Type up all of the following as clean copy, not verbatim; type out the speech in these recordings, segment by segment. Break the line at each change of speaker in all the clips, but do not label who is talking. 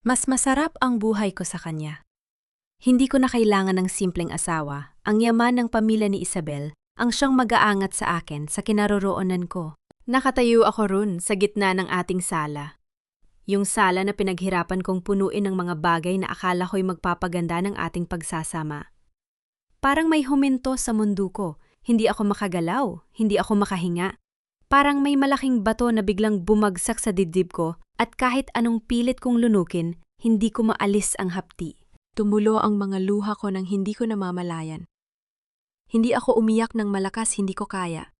Mas masarap ang buhay ko sa kanya. Hindi ko na kailangan ng simpleng asawa. Ang yaman ng pamilya ni Isabel ang siyang mag-aangat sa akin sa kinaroroonan ko. Nakatayo ako run sa gitna ng ating sala. Yung sala na pinaghirapan kong punuin ng mga bagay na akala ko'y magpapaganda ng ating pagsasama. Parang may huminto sa mundo ko. Hindi ako makagalaw, hindi ako makahinga. Parang may malaking bato na biglang bumagsak sa dibdib ko at kahit anong pilit kong lunukin, hindi ko maalis ang hapti. Tumulo ang mga luha ko nang hindi ko namamalayan. Hindi ako umiyak ng malakas, hindi ko kaya.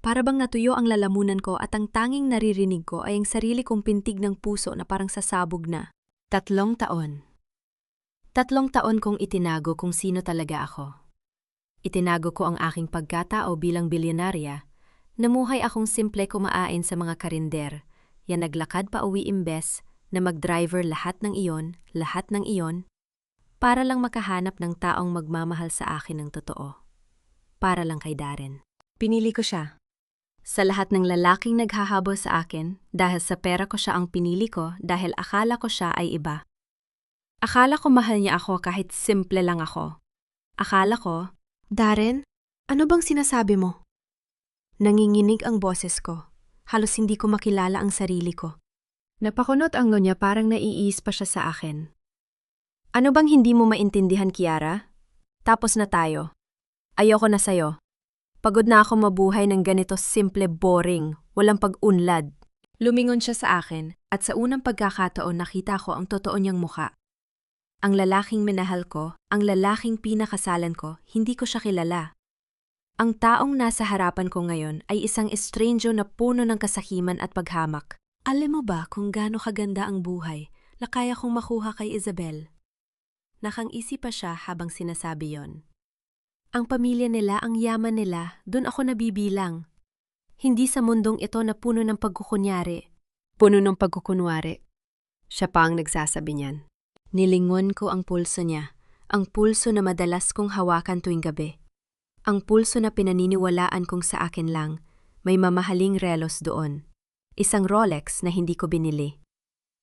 Para bang natuyo ang lalamunan ko at ang tanging naririnig ko ay ang sarili kong pintig ng puso na parang sasabog na. 3 taon. 3 taon kong itinago kung sino talaga ako. Itinago ko ang aking pagkatao bilang bilyonarya. Namuhay akong simple kumaain sa mga karinder. Yan naglakad pa uwi imbes na mag-driver lahat ng iyon, para lang makahanap ng taong magmamahal sa akin ng totoo. Para lang kay Darren. Pinili ko siya. Sa lahat ng lalaking naghahabol sa akin, dahil sa pera ko siya ang pinili ko dahil akala ko siya ay iba. Akala ko mahal niya ako kahit simple lang ako. Akala ko, Darren, ano bang sinasabi mo? Nanginginig ang boses ko. Halos hindi ko makilala ang sarili ko. Napakunot ang niya parang naiis pa siya sa akin. Ano bang hindi mo maintindihan, Kiara? Tapos na tayo. Ayoko na sayo. Pagod na ako mabuhay ng ganito simple, boring, walang pag-unlad. Lumingon siya sa akin at sa unang pagkakataon nakita ko ang totoo niyang muka. Ang lalaking minahal ko, ang lalaking pinakasalan ko, hindi ko siya kilala. Ang taong nasa harapan ko ngayon ay isang estrangero na puno ng kasakiman at paghamak. Alam mo ba kung gaano kaganda ang buhay na kaya kong makuha kay Isabel? Nakang-isip pa siya habang sinasabi yon. Ang pamilya nila, ang yaman nila, dun ako nabibilang. Hindi sa mundong ito na puno ng pagkukunyari. Puno ng pagkukunwari. Siya pa ang nagsasabi niyan. Nilingon ko ang pulso niya, ang pulso na madalas kong hawakan tuwing gabi. Ang pulso na pinaniniwalaan kong sa akin lang, may mamahaling relos doon. Isang Rolex na hindi ko binili.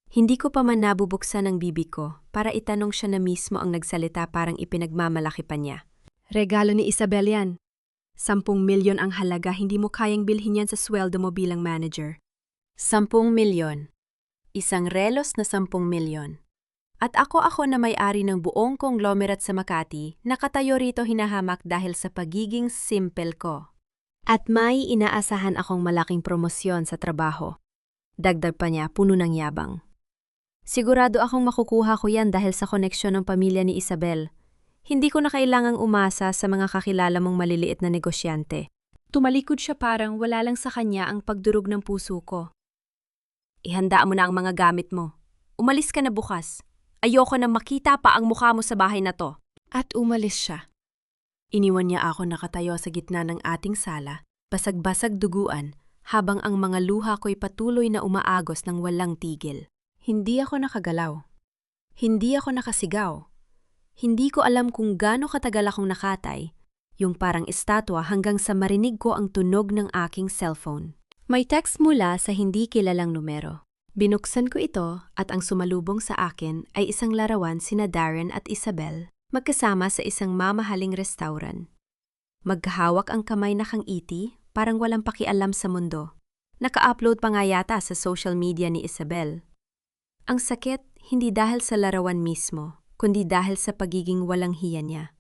Hindi ko pa man nabubuksan ang bibig ko para itanong siya na mismo ang nagsalita parang ipinagmamalaki pa niya. Regalo ni Isabel yan. 10 milyon ang halaga, hindi mo kayang bilhin yan sa sweldo mo bilang manager. 10 milyon. Isang relos na 10 milyon. At ako na may-ari ng buong konglomerate sa Makati, nakatayo rito hinahamak dahil sa pagiging simple ko. At may inaasahan akong malaking promosyon sa trabaho. Dagdag pa niya, puno ng yabang. Sigurado akong makukuha ko yan dahil sa koneksyon ng pamilya ni Isabel. Hindi ko na kailangang umasa sa mga kakilala mong maliliit na negosyante. Tumalikod siya parang wala lang sa kanya ang pagdurog ng puso ko. Ihanda mo na ang mga gamit mo. Umalis ka na bukas. Ayoko na makita pa ang mukha mo sa bahay na to. At umalis siya. Iniwan niya ako nakatayo sa gitna ng ating sala, basag-basag duguan, habang ang mga luha ko'y patuloy na umaagos ng walang tigil. Hindi ako nakagalaw. Hindi ako nakasigaw. Hindi ko alam kung gaano katagal akong nakatay, yung parang estatwa hanggang sa marinig ko ang tunog ng aking cellphone. May text mula sa hindi kilalang numero. Binuksan ko ito at ang sumalubong sa akin ay isang larawan sina Darren at Isabel, magkasama sa isang mamahaling restaurant. Magkahawak ang kamay na kang-iti, parang walang pakialam sa mundo. Naka-upload pa nga yata sa social media ni Isabel. Ang sakit, hindi dahil sa larawan mismo, kundi dahil sa pagiging walang hiya niya.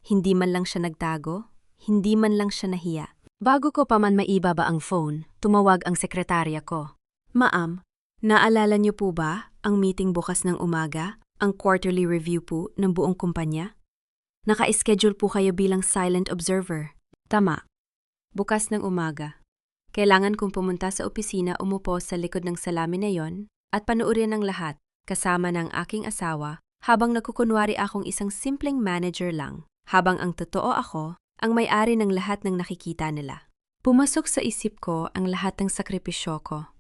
Hindi man lang siya nagtago, hindi man lang siya nahiya. Bago ko pa man maibaba ang phone, tumawag ang sekretarya ko. Ma'am, naalala niyo po ba ang meeting bukas ng umaga, ang quarterly review po ng buong kumpanya? Naka-schedule po kayo bilang silent observer. Tama. Bukas ng umaga. Kailangan kong pumunta sa opisina, umupo sa likod ng salamin na yon at panuorin ang lahat, kasama ng aking asawa, habang nagkukunwari akong isang simpleng manager lang, habang ang totoo ako, ang may-ari ng lahat ng nakikita nila. Pumasok sa isip ko ang lahat ng sakripisyo ko.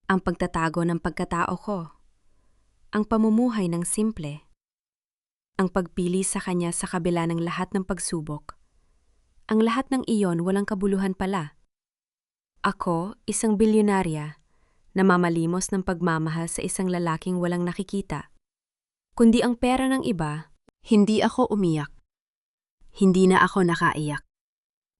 Ang pagtatago ng pagkatao ko. Ang pamumuhay ng simple. Ang pagpili sa kanya sa kabila ng lahat ng pagsubok. Ang lahat ng iyon walang kabuluhan pala. Ako, isang bilyonarya, namamalimos ng pagmamahal sa isang lalaking walang nakikita. Kundi ang pera ng iba, hindi ako umiyak. Hindi na ako nakaiyak.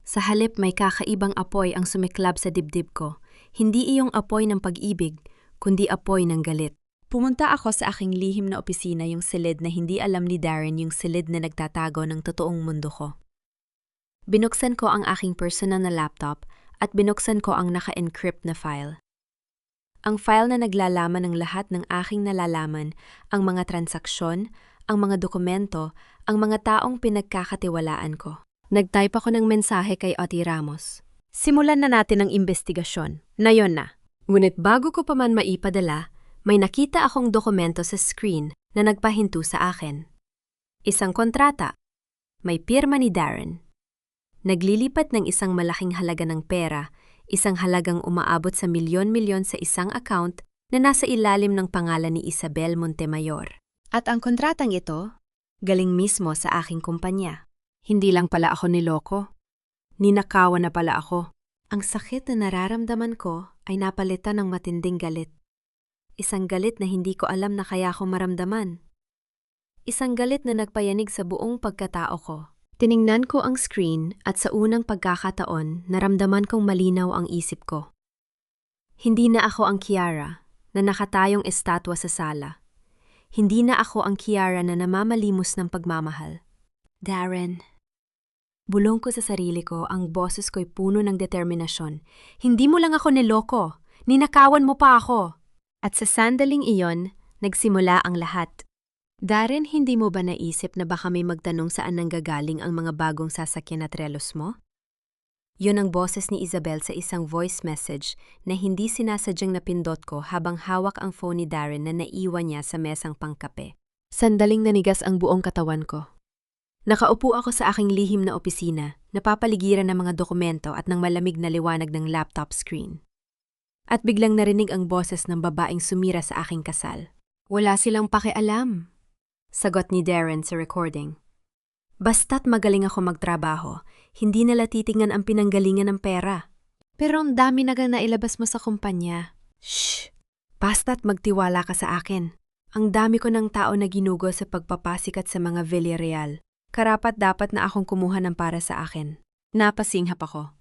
Sa halip may kakaibang apoy ang sumiklab sa dibdib ko. Hindi iyong apoy ng pag-ibig, kundi apoy ng galit. Pumunta ako sa aking lihim na opisina, yung silid na hindi alam ni Darren, yung silid na nagtatago ng totoong mundo ko. Binuksan ko ang aking personal na laptop at binuksan ko ang naka-encrypt na file. Ang file na naglalaman ng lahat ng aking nalalaman, ang mga transaksyon, ang mga dokumento, ang mga taong pinagkakatiwalaan ko. Nag-type ako ng mensahe kay Ate Ramos. Simulan na natin ang investigasyon. Nayon na. Ngunit bago ko pa man maipadala, may nakita akong dokumento sa screen na nagpahinto sa akin. Isang kontrata. May pirma ni Darren. Naglilipat ng isang malaking halaga ng pera, isang halagang umaabot sa milyon-milyon sa isang account na nasa ilalim ng pangalan ni Isabel Montemayor. At ang kontratang ito, galing mismo sa aking kumpanya. Hindi lang pala ako niloko. Ninakawan na pala ako. Ang sakit na nararamdaman ko ay napalitan ng matinding galit. Isang galit na hindi ko alam na kaya ko maramdaman. Isang galit na nagpayanig sa buong pagkatao ko. Tiningnan ko ang screen at sa unang pagkakataon, naramdaman kong malinaw ang isip ko. Hindi na ako ang Kiara na nakatayong estatwa sa sala. Hindi na ako ang Kiara na namamalimos ng pagmamahal. Darren. Bulong ko sa sarili ko, ang boses ko'y puno ng determinasyon. Hindi mo lang ako niloko, ninakawan mo pa ako. At sa sandaling iyon, nagsimula ang lahat. Darren, hindi mo ba naisip na baka may magtanong saan nanggagaling ang mga bagong sasakyan at relos mo? Yun ang boses ni Isabel sa isang voice message na hindi sinasadyang napindot ko habang hawak ang phone ni Darren na naiwan niya sa mesang pangkape. Sandaling nanigas ang buong katawan ko. Nakaupo ako sa aking lihim na opisina, napapaligiran ng mga dokumento at ng malamig na liwanag ng laptop screen. At biglang narinig ang boses ng babaeng sumira sa aking kasal. Wala silang pakialam, sagot ni Darren sa recording. Basta't magaling ako magtrabaho, hindi nila titingnan ang pinanggalingan ng pera. Pero ang dami na nailabas mo sa kumpanya. Shh! Basta't magtiwala ka sa akin. Ang dami ko ng tao na ginugo sa pagpapasikat sa mga Villarreal. Karapat dapat na akong kumuha ng para sa akin. Napasinghap ako.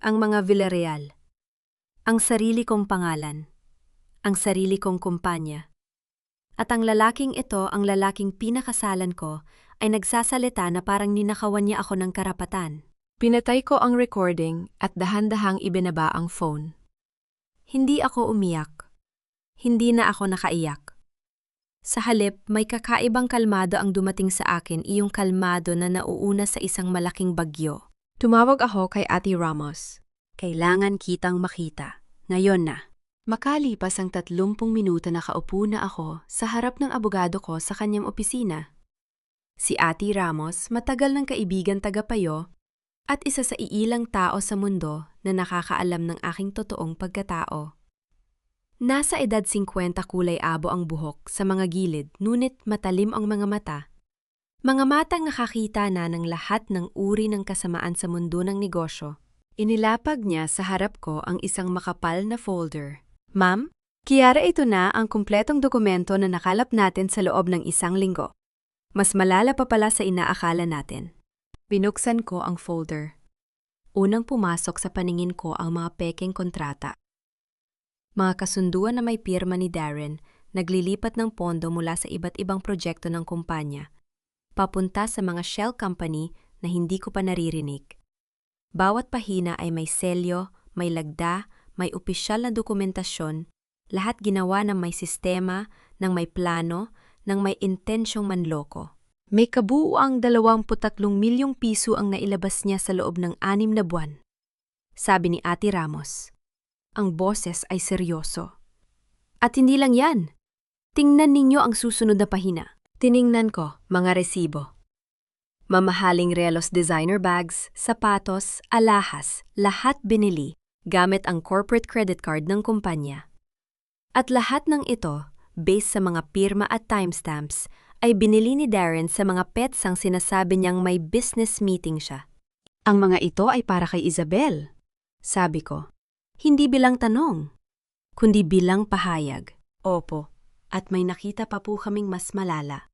Ang mga Villarreal. Ang sarili kong pangalan. Ang sarili kong kumpanya. At ang lalaking ito, ang lalaking pinakasalan ko, ay nagsasalita na parang ninakawan niya ako ng karapatan. Pinatay ko ang recording at dahan-dahang ibinaba ang phone. Hindi ako umiyak. Hindi na ako nakaiyak. Sa halip, may kakaibang kalmado ang dumating sa akin, iyong kalmado na nauuna sa isang malaking bagyo. Tumawag ako kay Ate Ramos. Kailangan kitang makita. Ngayon na. Makalipas ang 30 minuto nakaupo na ako sa harap ng abogado ko sa kanyang opisina. Si Ate Ramos, matagal ng kaibigan tagapayo at isa sa iilang tao sa mundo na nakakaalam ng aking totoong pagkatao. Nasa edad 50 kulay abo ang buhok sa mga gilid, ngunit matalim ang mga mata. Mga matang nakakita na ng lahat ng uri ng kasamaan sa mundo ng negosyo. Inilapag niya sa harap ko ang isang makapal na folder. Ma'am, Kiara, ito na ang kumpletong dokumento na nakalap natin sa loob ng 1 linggo. Mas malala pa pala sa inaakala natin. Binuksan ko ang folder. Unang pumasok sa paningin ko ang mga pekeng kontrata. Mga kasunduan na may pirma ni Darren, naglilipat ng pondo mula sa iba't ibang proyekto ng kumpanya, papunta sa mga shell company na hindi ko pa naririnig. Bawat pahina ay may selyo, may lagda, may opisyal na dokumentasyon, lahat ginawa ng may sistema, ng may plano, ng may intensyong manloko. May kabuuang 23 milyong piso ang nailabas niya sa loob ng 6 na buwan. Sabi ni Ate Ramos. Ang boses ay seryoso. At hindi lang yan. Tingnan ninyo ang susunod na pahina. Tiningnan ko, mga resibo. Mamahaling relos designer bags, sapatos, alahas, lahat binili gamit ang corporate credit card ng kumpanya. At lahat ng ito, based sa mga pirma at timestamps, ay binili ni Darren sa mga petsang sinasabi niyang may business meeting siya. Ang mga ito ay para kay Isabel, sabi ko. Hindi bilang tanong. kundi bilang pahayag. Opo, at may nakita pa po kaming mas malala.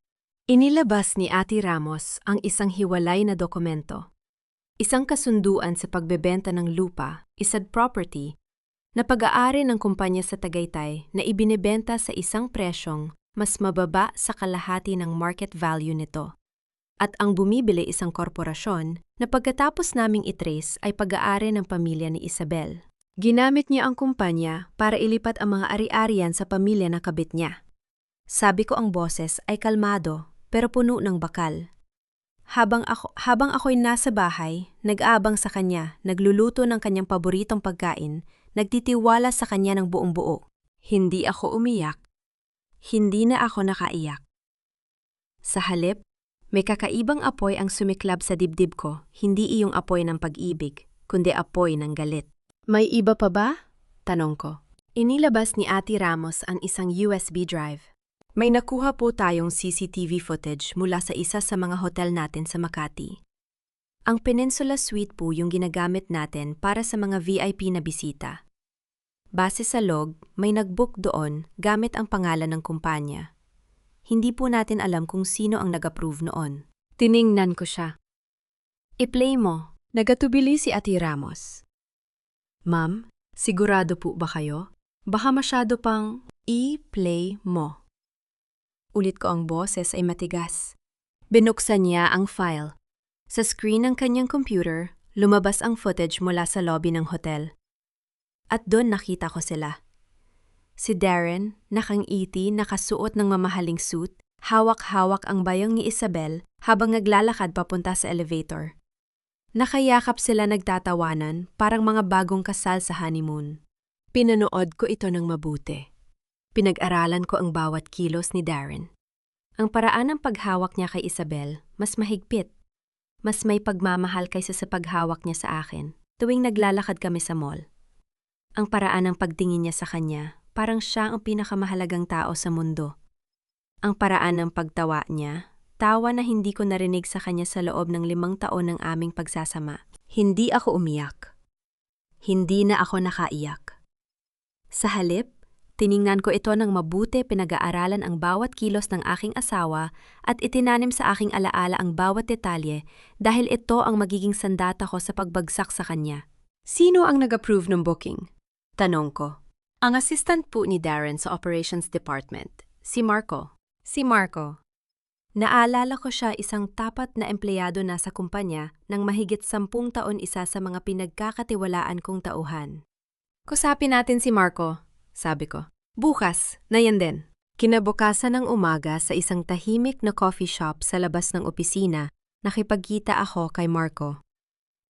Inilabas ni Ate Ramos ang isang hiwalay na dokumento. Isang kasunduan sa pagbebenta ng lupa, isad property, na pag-aari ng kumpanya sa Tagaytay na ibinebenta sa isang presyong mas mababa sa kalahati ng market value nito. At ang bumibili isang korporasyon na pagkatapos naming itrace ay pag-aari ng pamilya ni Isabel. Ginamit niya ang kumpanya para ilipat ang mga ari-arian sa pamilya na kabit niya. Sabi ko ang boses ay kalmado pero puno ng bakal. Habang ako'y nasa bahay, nag-aabang sa kanya, nagluluto ng kanyang paboritong pagkain, nagtitiwala sa kanya ng buong buo. Hindi ako umiyak. Hindi na ako nakaiyak. Sa halip, may kakaibang apoy ang sumiklab sa dibdib ko, hindi iyong apoy ng pag-ibig, kundi apoy ng galit. May iba pa ba? Tanong ko. Inilabas ni Ate Ramos ang isang USB drive. May nakuha po tayong CCTV footage mula sa isa sa mga hotel natin sa Makati. Ang Peninsula Suite po yung ginagamit natin para sa mga VIP na bisita. Base sa log, may nag-book doon gamit ang pangalan ng kumpanya. Hindi po natin alam kung sino ang nag-approve noon. Tiningnan ko siya. I-play mo. Nagatubili si Ate Ramos. Ma'am, sigurado po ba kayo? Baka masyado pang i-play mo. Ulit ko ang boses ay matigas. Binuksan niya ang file. Sa screen ng kanyang computer, lumabas ang footage mula sa lobby ng hotel. At doon nakita ko sila. Si Darren, nakangiti, nakasuot ng mamahaling suit, hawak-hawak ang bayong ni Isabel habang naglalakad papunta sa elevator. Nakayakap sila nagtatawanan, parang mga bagong kasal sa honeymoon. Pinanood ko ito ng mabuti. Pinag-aralan ko ang bawat kilos ni Darren. Ang paraan ng paghawak niya kay Isabel, mas mahigpit. Mas may pagmamahal kaysa sa paghawak niya sa akin tuwing naglalakad kami sa mall. Ang paraan ng pagtingin niya sa kanya, parang siya ang pinakamahalagang tao sa mundo. Ang paraan ng pagtawa niya, tawa na hindi ko narinig sa kanya sa loob ng 5 taon ng aming pagsasama. Hindi ako umiyak. Hindi na ako nakaiyak. Sa halip, tiningnan ko ito ng mabuti, pinag-aaralan ang bawat kilos ng aking asawa at itinanim sa aking alaala ang bawat detalye dahil ito ang magiging sandata ko sa pagbagsak sa kanya. Sino ang nag-approve ng booking? Tanong ko. Ang assistant po ni Darren sa Operations Department, si Marco. Si Marco. Naalala ko siya, isang tapat na empleyado na sa kumpanya nang mahigit 10 taon, isa sa mga pinagkakatiwalaan kong tauhan. Kusapin natin si Marco, sabi ko. Bukas, na yan din. Kinabukasan ng umaga sa isang tahimik na coffee shop sa labas ng opisina, nakipagkita ako kay Marco.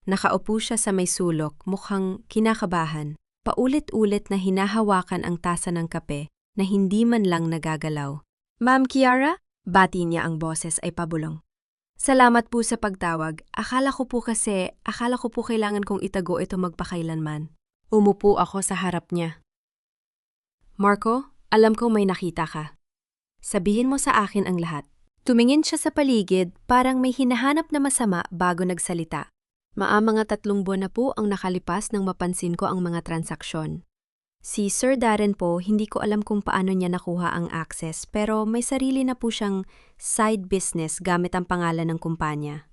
Nakaupo siya sa may sulok, mukhang kinakabahan. Paulit-ulit na hinahawakan ang tasa ng kape na hindi man lang nagagalaw. Ma'am Kiara? Bati niya, ang boses ay pabulong. Salamat po sa pagtawag. Akala ko po kailangan kong itago ito magpakailanman. Umupo ako sa harap niya. Marco, alam kong may nakita ka. Sabihin mo sa akin ang lahat. Tumingin siya sa paligid, parang may hinahanap na masama bago nagsalita. Mga 3 buwan na po ang nakalipas nang mapansin ko ang mga transaksyon. Si Sir Darren po, hindi ko alam kung paano niya nakuha ang access, pero may sarili na po siyang side business gamit ang pangalan ng kumpanya.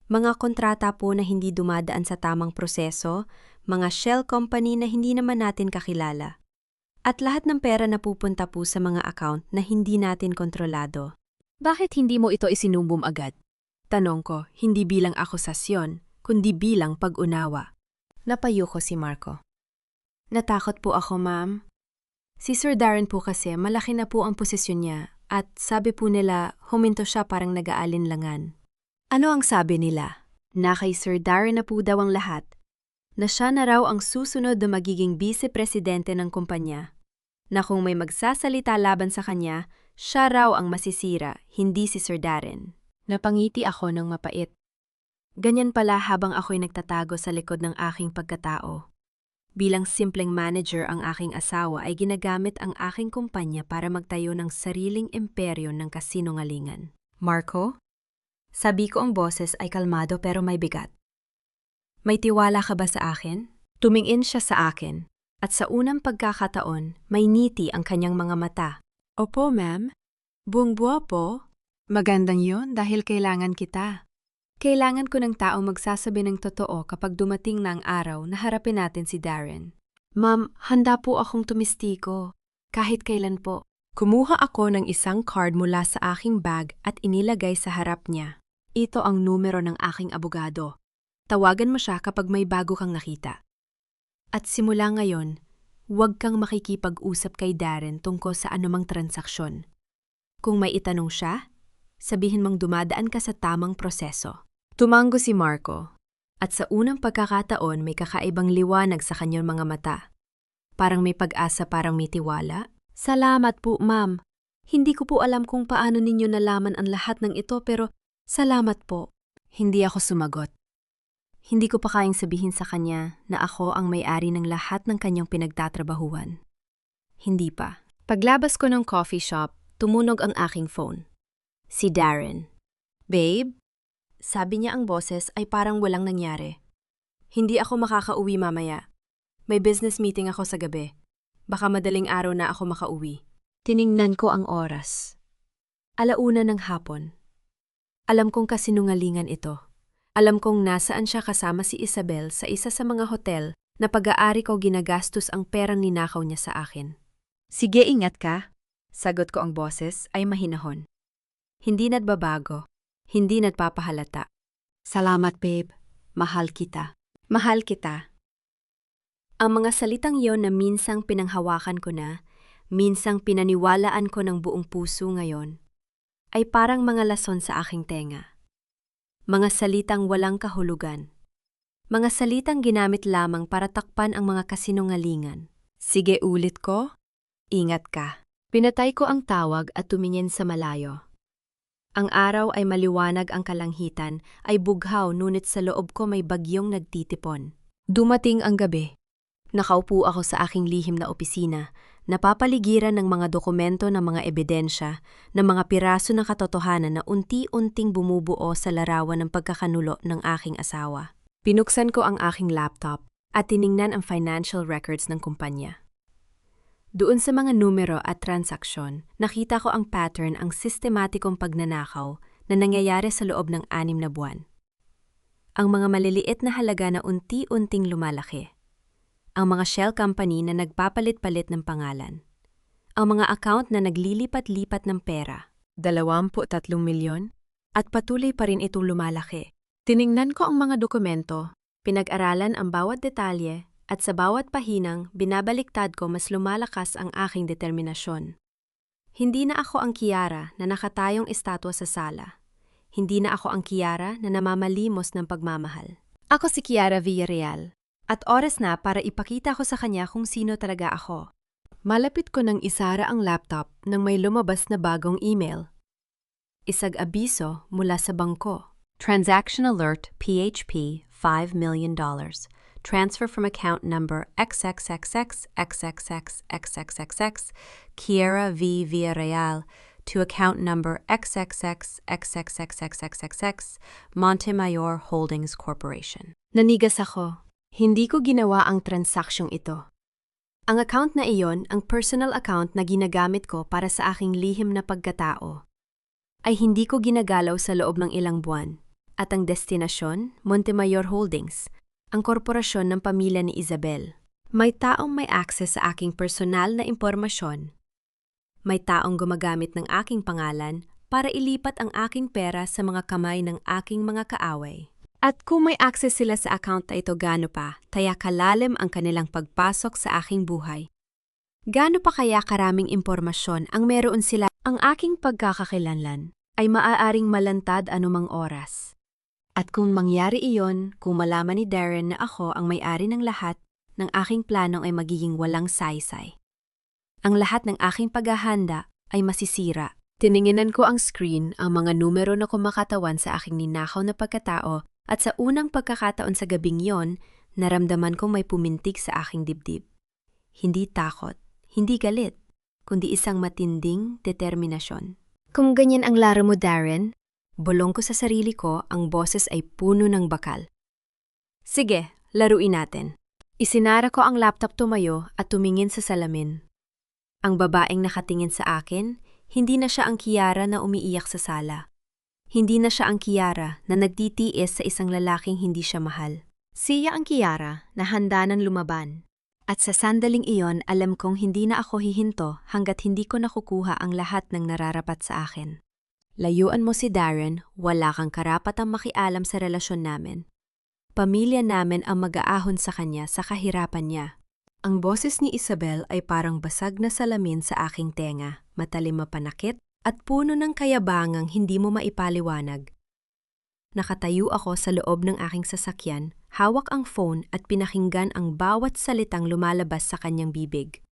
Mga kontrata po na hindi dumadaan sa tamang proseso, mga shell company na hindi naman natin kakilala. At lahat ng pera na pupunta po sa mga account na hindi natin kontrolado. Bakit hindi mo ito isinumbong agad? Tanong ko, hindi bilang akusasyon, kundi bilang pag-unawa. Napayo ko si Marco. Natakot po ako, ma'am. Si Sir Darren po kasi malaki na po ang posisyon niya at sabi po nila huminto siya parang nag-aalinlangan. Ano ang sabi nila? Na kay Sir Darren na po daw ang lahat. Na siya na raw ang susunod na magiging vice-presidente ng kumpanya. Na kung may magsasalita laban sa kanya, siya raw ang masisira, hindi si Sir Darren. Napangiti ako ng mapait. Ganyan pala habang ako'y nagtatago sa likod ng aking pagkatao. Bilang simpleng manager, ang aking asawa ay ginagamit ang aking kumpanya para magtayo ng sariling imperyo ng kasinungalingan. Marco? Sabi ko, ang boses ay kalmado pero may bigat. May tiwala ka ba sa akin? Tumingin siya sa akin. At sa unang pagkakataon, may ngiti ang kanyang mga mata.
Opo, ma'am. Buong buo po. Magandang yun dahil kailangan kita.
Kailangan ko ng tao magsasabi ng totoo kapag dumating na ang araw na harapin natin si Darren.
Ma'am, handa po akong tumistiko. Kahit kailan po.
Kumuha ako ng isang card mula sa aking bag at inilagay sa harap niya. Ito ang numero ng aking abogado. Tawagan mo siya kapag may bago kang nakita. At simula ngayon, huwag kang makikipag-usap kay Darren tungkol sa anumang transaksyon. Kung may itanong siya, sabihin mong dumadaan ka sa tamang proseso. Tumango si Marco, at sa unang pagkakataon may kakaibang liwanag sa kanyang mga mata. Parang may pag-asa, parang may tiwala. Salamat po, ma'am. Hindi ko po alam kung paano ninyo nalaman ang lahat ng ito pero salamat po. Hindi ako sumagot. Hindi ko pa kayang sabihin sa kanya na ako ang may-ari ng lahat ng kanyang pinagtatrabahuan. Hindi pa. Paglabas ko ng coffee shop, tumunog ang aking phone. Si Darren. Babe? Sabi niya ang boses ay parang walang nangyari. Hindi ako makakauwi mamaya. May business meeting ako sa gabi. Baka madaling araw na ako makauwi. Tiningnan ko ang oras. 1:00 ng hapon. Alam kong kasinungalingan ito. Alam kong nasaan siya kasama si Isabel sa isa sa mga hotel na pag-aari ko ginagastos ang perang ninakaw niya sa akin. Sige, ingat ka. Sagot ko ang boses ay mahinahon. Hindi nagbabago. Hindi nagpapahalata. Salamat, babe. Mahal kita. Mahal kita. Ang mga salitang yon na minsang pinanghawakan ko na, minsang pinaniwalaan ko ng buong puso ngayon, ay parang mga lason sa aking tenga. Mga salitang walang kahulugan. Mga salitang ginamit lamang para takpan ang mga kasinungalingan. Sige, ulit ko. Ingat ka. Pinatay ko ang tawag at tumingin sa malayo. Ang araw ay maliwanag, ang kalangitan ay bughaw, ngunit sa loob ko may bagyong nagtitipon. Dumating ang gabi. Nakaupo ako sa aking lihim na opisina, napapaligiran ng mga dokumento, ng mga ebidensya, ng mga piraso ng katotohanan na unti-unting bumubuo sa larawan ng pagkakanulo ng aking asawa. Pinuksan ko ang aking laptop at tiningnan ang financial records ng kumpanya. Doon sa mga numero at transaksyon, nakita ko ang pattern, ang sistematikong pagnanakaw na nangyayari sa loob ng 6 na buwan. Ang mga maliliit na halaga na unti-unting lumalaki. Ang mga shell company na nagpapalit-palit ng pangalan. Ang mga account na naglilipat-lipat ng pera. 23 milyon? At patuloy pa rin itong lumalaki. Tiningnan ko ang mga dokumento, pinag-aralan ang bawat detalye, at sa bawat pahinang binabaliktad ko mas lumalakas ang aking determinasyon. Hindi na ako ang Kiara na nakatayong estatwa sa sala. Hindi na ako ang Kiara na namamalimos ng pagmamahal. Ako si Kiara Villarreal. At oras na para ipakita ko sa kanya kung sino talaga ako. Malapit ko nang isara ang laptop nang may lumabas na bagong email. Isang abiso mula sa bangko. Transaction alert PHP $5 million. Transfer from account number XXXXXXXXXXX Kiara V. Villarreal to account number XXXXXXXXXX Montemayor Holdings Corporation. Nanigas ako. Hindi ko ginawa ang transaksyong ito. Ang account na iyon, ang personal account na ginagamit ko para sa aking lihim na pagkatao, ay hindi ko ginagalaw sa loob ng ilang buwan. At ang destinasyon, Montemayor Holdings, ang korporasyon ng pamilya ni Isabel. May taong may access sa aking personal na impormasyon. May taong gumagamit ng aking pangalan para ilipat ang aking pera sa mga kamay ng aking mga kaaway. At kung may access sila sa account na ito, gaano pa, kaya kalalim ang kanilang pagpasok sa aking buhay. Gaano pa kaya karaming impormasyon ang meron sila, ang aking pagkakakilanlan ay maaaring malantad anumang oras. At kung mangyari iyon, kung malaman ni Darren na ako ang may-ari ng lahat, ng aking planong ay magiging walang saysay. Ang lahat ng aking paghahanda ay masisira. Tininginan ko ang screen, ang mga numero na kumakatawan sa aking ninakaw na pagkatao, at sa unang pagkakataon sa gabing yon, naramdaman kong may pumintig sa aking dibdib. Hindi takot, hindi galit, kundi isang matinding determinasyon. Kung ganyan ang laro mo, Darren, bulong ko sa sarili ko, ang boses ay puno ng bakal. Sige, laruin natin. Isinara ko ang laptop tumayo at tumingin sa salamin. Ang babaeng nakatingin sa akin, hindi na siya ang Kiara na umiiyak sa sala. Hindi na siya ang Kiara na nagtitiis sa isang lalaking hindi siya mahal. Siya ang Kiara na handa nang lumaban. At sa sandaling iyon, alam kong hindi na ako hihinto hanggat hindi ko nakukuha ang lahat ng nararapat sa akin. Layuan mo si Darren, wala kang karapatang makialam sa relasyon namin. Pamilya namin ang mag-aahon sa kanya sa kahirapan niya. Ang boses ni Isabel ay parang basag na salamin sa aking tenga, matalim mapanakit at puno ng kayabangang hindi mo maipaliwanag. Nakatayo ako sa loob ng aking sasakyan, hawak ang phone at pinakinggan ang bawat salitang lumalabas sa kanyang bibig.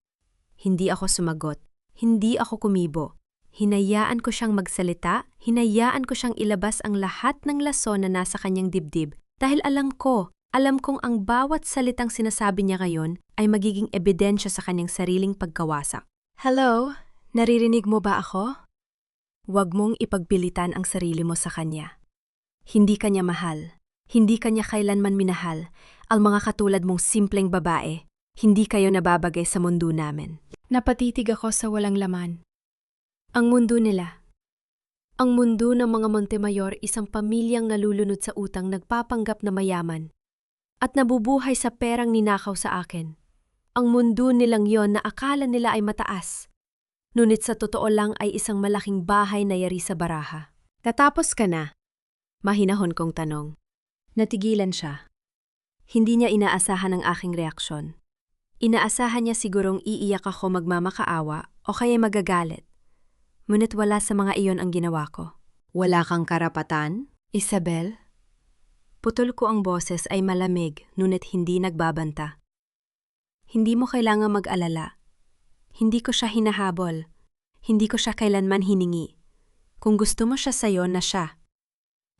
Hindi ako sumagot, hindi ako kumibo. Hinayaan ko siyang magsalita, hinayaan ko siyang ilabas ang lahat ng lason na nasa kanyang dibdib. Dahil alam kong ang bawat salitang sinasabi niya ngayon ay magiging ebidensya sa kanyang sariling pagkawasak. Hello? Naririnig mo ba ako? Huwag mong ipagpilitan ang sarili mo sa kanya. Hindi kanya mahal. Hindi kanya kailanman minahal. Ang mga katulad mong simpleng babae, hindi kayo nababagay sa mundo namin. Napatitig ako sa walang laman. Ang mundo nila. Ang mundo ng mga Montemayor, isang pamilyang nalulunod sa utang, nagpapanggap na mayaman at nabubuhay sa perang ninakaw sa akin. Ang mundo nilang yon na akala nila ay mataas, ngunit sa totoo lang ay isang malaking bahay na yari sa baraha. Tatapos ka na? Mahinahon kong tanong. Natigilan siya. Hindi niya inaasahan ang aking reaksyon. Inaasahan niya sigurong iiyak ako, magmamakaawa o kaya magagalit. Ngunit wala sa mga iyon ang ginawa ko. Wala kang karapatan, Isabel? Putol ko ang boses ay malamig, ngunit hindi nagbabanta. Hindi mo kailangang mag-alala. Hindi ko siya hinahabol. Hindi ko siya kailanman hiningi. Kung gusto mo siya sa'yo, na siya.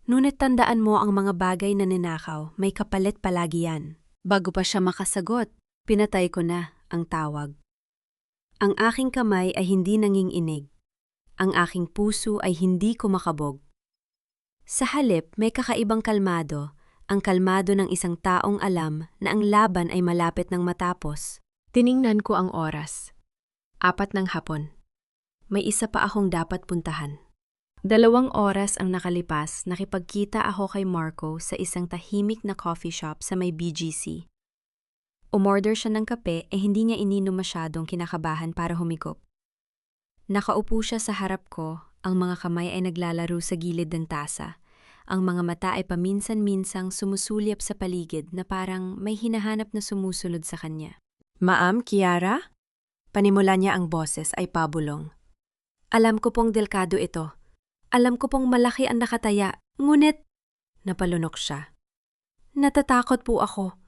Ngunit tandaan mo, ang mga bagay na ninakaw, may kapalit palagi yan. Bago pa siya makasagot, pinatay ko na ang tawag. Ang aking kamay ay hindi nanginginig. Ang aking puso ay hindi kumakabog. Sa halip, may kakaibang kalmado, ang kalmado ng isang taong alam na ang laban ay malapit ng matapos. Tiningnan ko ang oras. 4 ng hapon. May isa pa akong dapat puntahan. 2 oras ang nakalipas, nakipagkita ako kay Marco sa isang tahimik na coffee shop sa may BGC. Umorder siya ng kape hindi niya ininom masyadong, kinakabahan para humigop. Nakaupo siya sa harap ko, ang mga kamay ay naglalaro sa gilid ng tasa. Ang mga mata ay paminsan-minsang sumusulyap sa paligid na parang may hinahanap na sumusunod sa kanya. Ma'am, Kiara? Panimula niya, ang boses ay pabulong. Alam ko pong delkado ito. Alam ko pong malaki ang nakataya, ngunit napalunok siya. Natatakot po ako.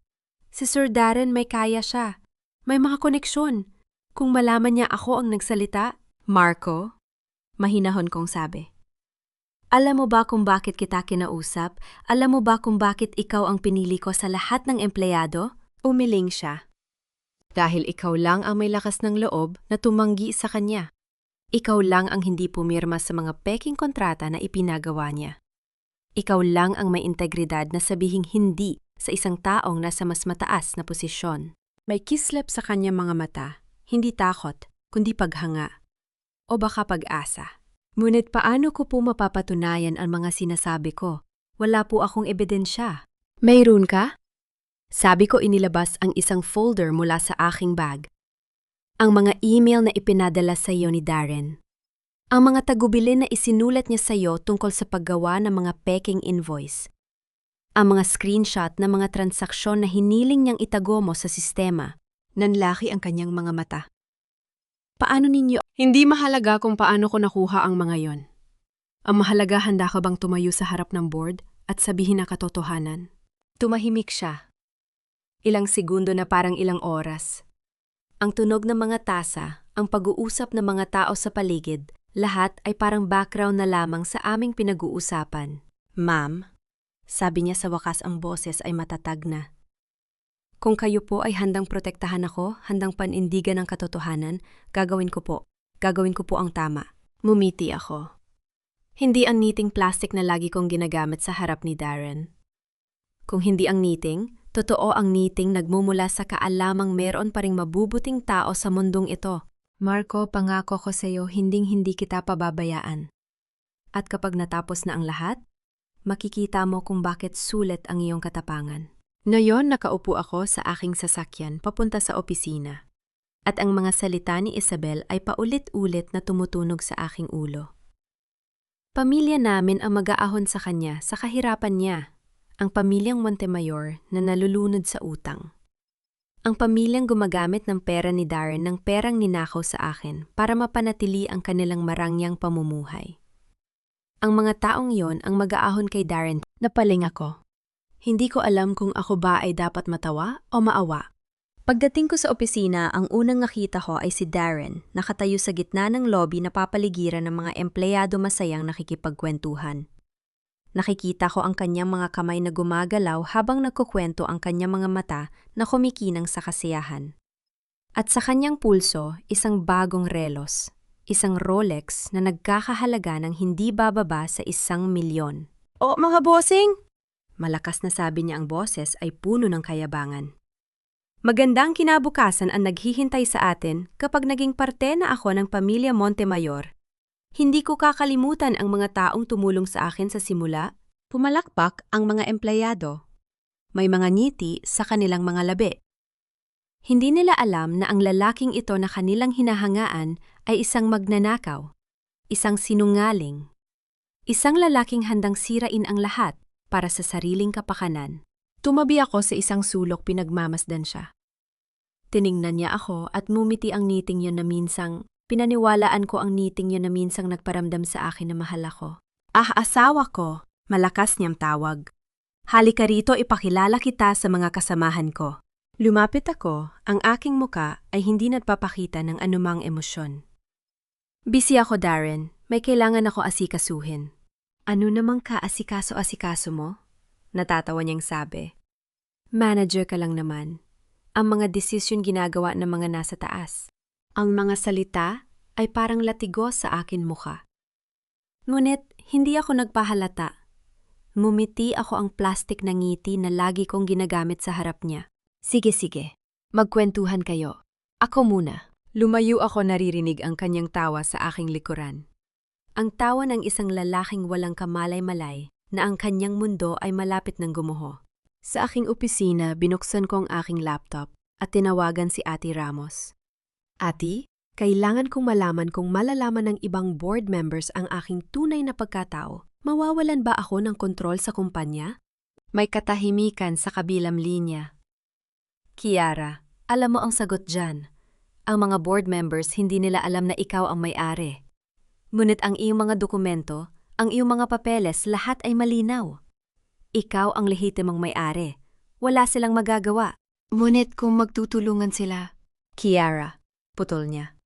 Si Sir Darren may kaya siya. May mga koneksyon. Kung malaman niya ako ang nagsalita, Marco, mahinahon kong sabi. Alam mo ba kung bakit kita kinausap? Alam mo ba kung bakit ikaw ang pinili ko sa lahat ng empleyado? Umiling siya. Dahil ikaw lang ang may lakas ng loob na tumanggi sa kanya. Ikaw lang ang hindi pumirma sa mga peking kontrata na ipinagawa niya. Ikaw lang ang may integridad na sabihing hindi sa isang taong nasa mas mataas na posisyon. May kislap sa kanyang mga mata, hindi takot, kundi paghanga. O baka pag-asa. Ngunit paano ko po mapapatunayan ang mga sinasabi ko? Wala po akong ebidensya. Mayroon ka? Sabi ko, inilabas ang isang folder mula sa aking bag. Ang mga email na ipinadala sa iyo ni Darren. Ang mga tagubilin na isinulat niya sa iyo tungkol sa paggawa ng mga peking invoice. Ang mga screenshot ng mga transaksyon na hiniling niyang itago mo sa sistema. Nanlaki ang kanyang mga mata. Paano ninyo? Hindi mahalaga kung paano ko nakuha ang mga yon. Ang mahalaga, handa ka bang tumayo sa harap ng board at sabihin na katotohanan? Tumahimik siya. Ilang segundo na parang ilang oras. Ang tunog ng mga tasa, ang pag-uusap ng mga tao sa paligid, lahat ay parang background na lamang sa aming pinag-uusapan. Ma'am, sabi niya sa wakas, ang boses ay matatag na. Kung kayo po ay handang protektahan ako, handang panindigan ng katotohanan, gagawin ko po. Gagawin ko po ang tama. Mumiti ako. Hindi ang knitting plastic na lagi kong ginagamit sa harap ni Darren. Kung hindi ang knitting, Totoo ang ngiting nagmumula sa kaalamang meron pa ring mabubuting tao sa mundong ito.
Marco, pangako ko sa'yo, hinding-hindi kita pababayaan.
At kapag natapos na ang lahat, makikita mo kung bakit sulit ang iyong katapangan.
Ngayon, nakaupo ako sa aking sasakyan papunta sa opisina.
At ang mga salita ni Isabel ay paulit-ulit na tumutunog sa aking ulo. Pamilya namin ang mag-aahon sa kanya sa kahirapan niya. Ang pamilyang Montemayor na nalulunod sa utang. Ang pamilyang gumagamit ng pera ni Darren ng perang ninakaw sa akin para mapanatili ang kanilang marangyang pamumuhay. Ang mga taong yon ang mag-aahon kay Darren.
Napaling ako.
Hindi ko alam kung ako ba ay dapat matawa o maawa. Pagdating ko sa opisina, ang unang nakita ko ay si Darren, nakatayo sa gitna ng lobby na papaligiran ng mga empleyado masayang nakikipagkwentuhan. Nakikita ko ang kanyang mga kamay na gumagalaw habang nagkukwento ang kanyang mga mata na kumikinang sa kasiyahan. At sa kanyang pulso, isang bagong relos, isang Rolex na nagkakahalaga ng hindi bababa sa 1,000,000.
O mga bossing!
Malakas na sabi niya, ang boses ay puno ng kayabangan. Magandang kinabukasan ang naghihintay sa atin kapag naging parte na ako ng pamilya Montemayor. Hindi ko kakalimutan ang mga taong tumulong sa akin sa simula. Pumalakpak ang mga empleyado. May mga ngiti sa kanilang mga labi. Hindi nila alam na ang lalaking ito na kanilang hinahangaan ay isang magnanakaw, isang sinungaling, isang lalaking handang sirain ang lahat para sa sariling kapakanan.
Tumabi ako sa isang sulok, pinagmamasdan siya.
Tiningnan niya ako at ngumiti ang ngiting yun na minsang pinaniwalaan ko ang ngiting yun na minsang nagparamdam sa akin na mahal ako. Ah, asawa ko, malakas niyang tawag. Halika rito, ipakilala kita sa mga kasamahan ko. Lumapit ako, ang aking muka ay hindi nagpapakita ng anumang emosyon. Busy ako, Darren. May kailangan ako asikasuhin. Ano namang kaasikaso-asikaso mo? Natatawa niyang sabi. Manager ka lang naman. Ang mga desisyon ginagawa ng mga nasa taas. Ang mga salita ay parang latigo sa akin muka. Ngunit hindi ako nagpahalata. Ngumiti ako ang plastik na ngiti na lagi kong ginagamit sa harap niya. Sige, magkwentuhan kayo. Ako muna. Lumayo ako, naririnig ang kanyang tawa sa aking likuran. Ang tawa ng isang lalaking walang kamalay-malay na ang kanyang mundo ay malapit ng gumuho. Sa aking opisina, binuksan ko ang aking laptop at tinawagan si Ate Ramos. Ate, kailangan kong malaman kung malalaman ng ibang board members ang aking tunay na pagkatao. Mawawalan ba ako ng kontrol sa kumpanya? May katahimikan sa kabilang linya. Kiara, alam mo ang sagot dyan. Ang mga board members hindi nila alam na ikaw ang may-ari. Ngunit ang iyong mga dokumento, ang iyong mga papeles, lahat ay malinaw. Ikaw ang lehitimong may-ari. Wala silang magagawa.
Ngunit kung magtutulungan sila.
Kiara, putol niya.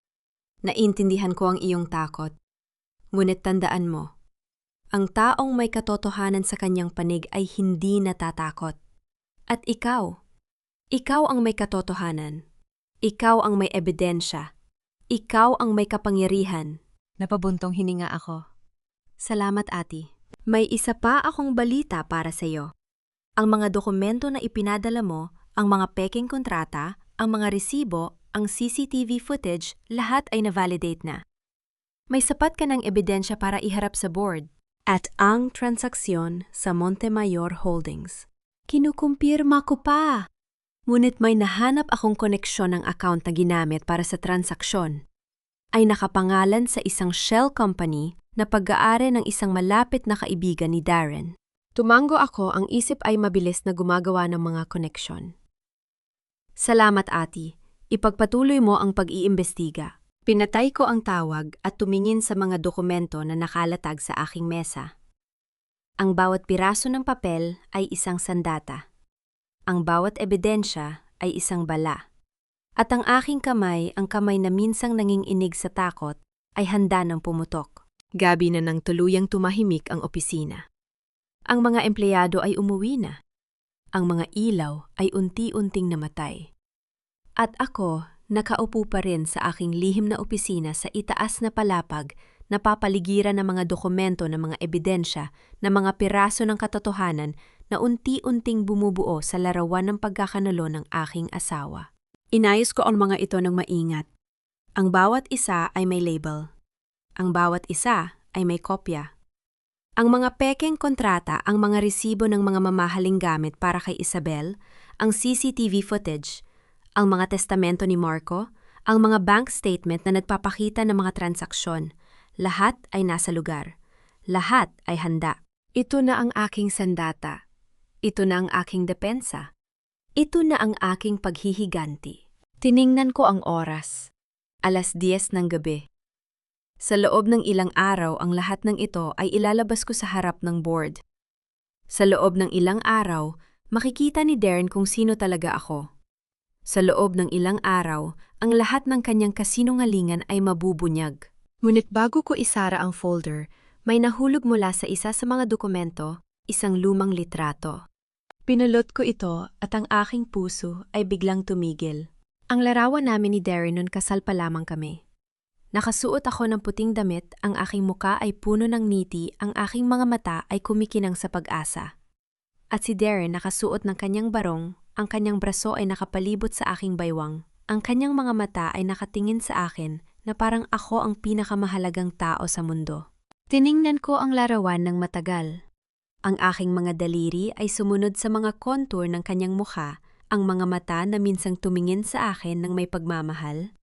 Naintindihan ko ang iyong takot. Ngunit tandaan mo, ang taong may katotohanan sa kanyang panig ay hindi natatakot. At ikaw ang may katotohanan. Ikaw ang may ebidensya. Ikaw ang may kapangyarihan.
Napabuntong hininga ako.
Salamat, Ate. May isa pa akong balita para sa iyo. Ang mga dokumento na ipinadala mo, ang mga peking kontrata, ang mga resibo, ang CCTV footage, lahat ay na-validate na. May sapat ka ng ebidensya para iharap sa board. At ang transaksyon sa Montemayor Holdings. Kinukumpirma ko pa. Ngunit may nahanap akong koneksyon ng account na ginamit para sa transaksyon. Ay nakapangalan sa isang shell company na pag-aari ng isang malapit na kaibigan ni Darren. Tumango ako, ang isip ay mabilis na gumagawa ng mga koneksyon. Salamat, Ate. Ipagpatuloy mo ang pag-iimbestiga. Pinatay ko ang tawag at tumingin sa mga dokumento na nakalatag sa aking mesa. Ang bawat piraso ng papel ay isang sandata. Ang bawat ebidensya ay isang bala. At ang aking kamay, ang kamay na minsang nanginginig sa takot, ay handa ng pumutok. Gabi na nang tuluyang tumahimik ang opisina. Ang mga empleyado ay umuwi na. Ang mga ilaw ay unti-unting namatay. At ako, nakaupo pa rin sa aking lihim na opisina sa itaas na palapag na papaligiran ng mga dokumento ng mga ebidensya na mga piraso ng katotohanan na unti-unting bumubuo sa larawan ng pagkakanulo ng aking asawa. Inayos ko ang mga ito ng maingat. Ang bawat isa ay may label. Ang bawat isa ay may kopya. Ang mga pekeng kontrata, ang mga resibo ng mga mamahaling gamit para kay Isabel, ang CCTV footage, ang mga testamento ni Marco, ang mga bank statement na nagpapakita ng mga transaksyon, lahat ay nasa lugar. Lahat ay handa. Ito na ang aking sandata. Ito na ang aking depensa. Ito na ang aking paghihiganti. Tiningnan ko ang oras. 10:00 ng gabi. Sa loob ng ilang araw, ang lahat ng ito ay ilalabas ko sa harap ng board. Sa loob ng ilang araw, makikita ni Darren kung sino talaga ako. Sa loob ng ilang araw, ang lahat ng kanyang kasinungalingan ay mabubunyag. Ngunit bago ko isara ang folder, may nahulog mula sa isa sa mga dokumento, isang lumang litrato. Pinulot ko ito at ang aking puso ay biglang tumigil. Ang larawan namin ni Darren noon kasal pa lamang kami. Nakasuot ako ng puting damit, ang aking muka ay puno ng ngiti, ang aking mga mata ay kumikinang sa pag-asa. At si Darren nakasuot ng kanyang barong, ang kanyang braso ay nakapalibot sa aking baywang, ang kanyang mga mata ay nakatingin sa akin na parang ako ang pinakamahalagang tao sa mundo. Tiningnan ko ang larawan ng matagal. Ang aking mga daliri ay sumunod sa mga contour ng kanyang mukha, ang mga mata na minsang tumingin sa akin ng may pagmamahal,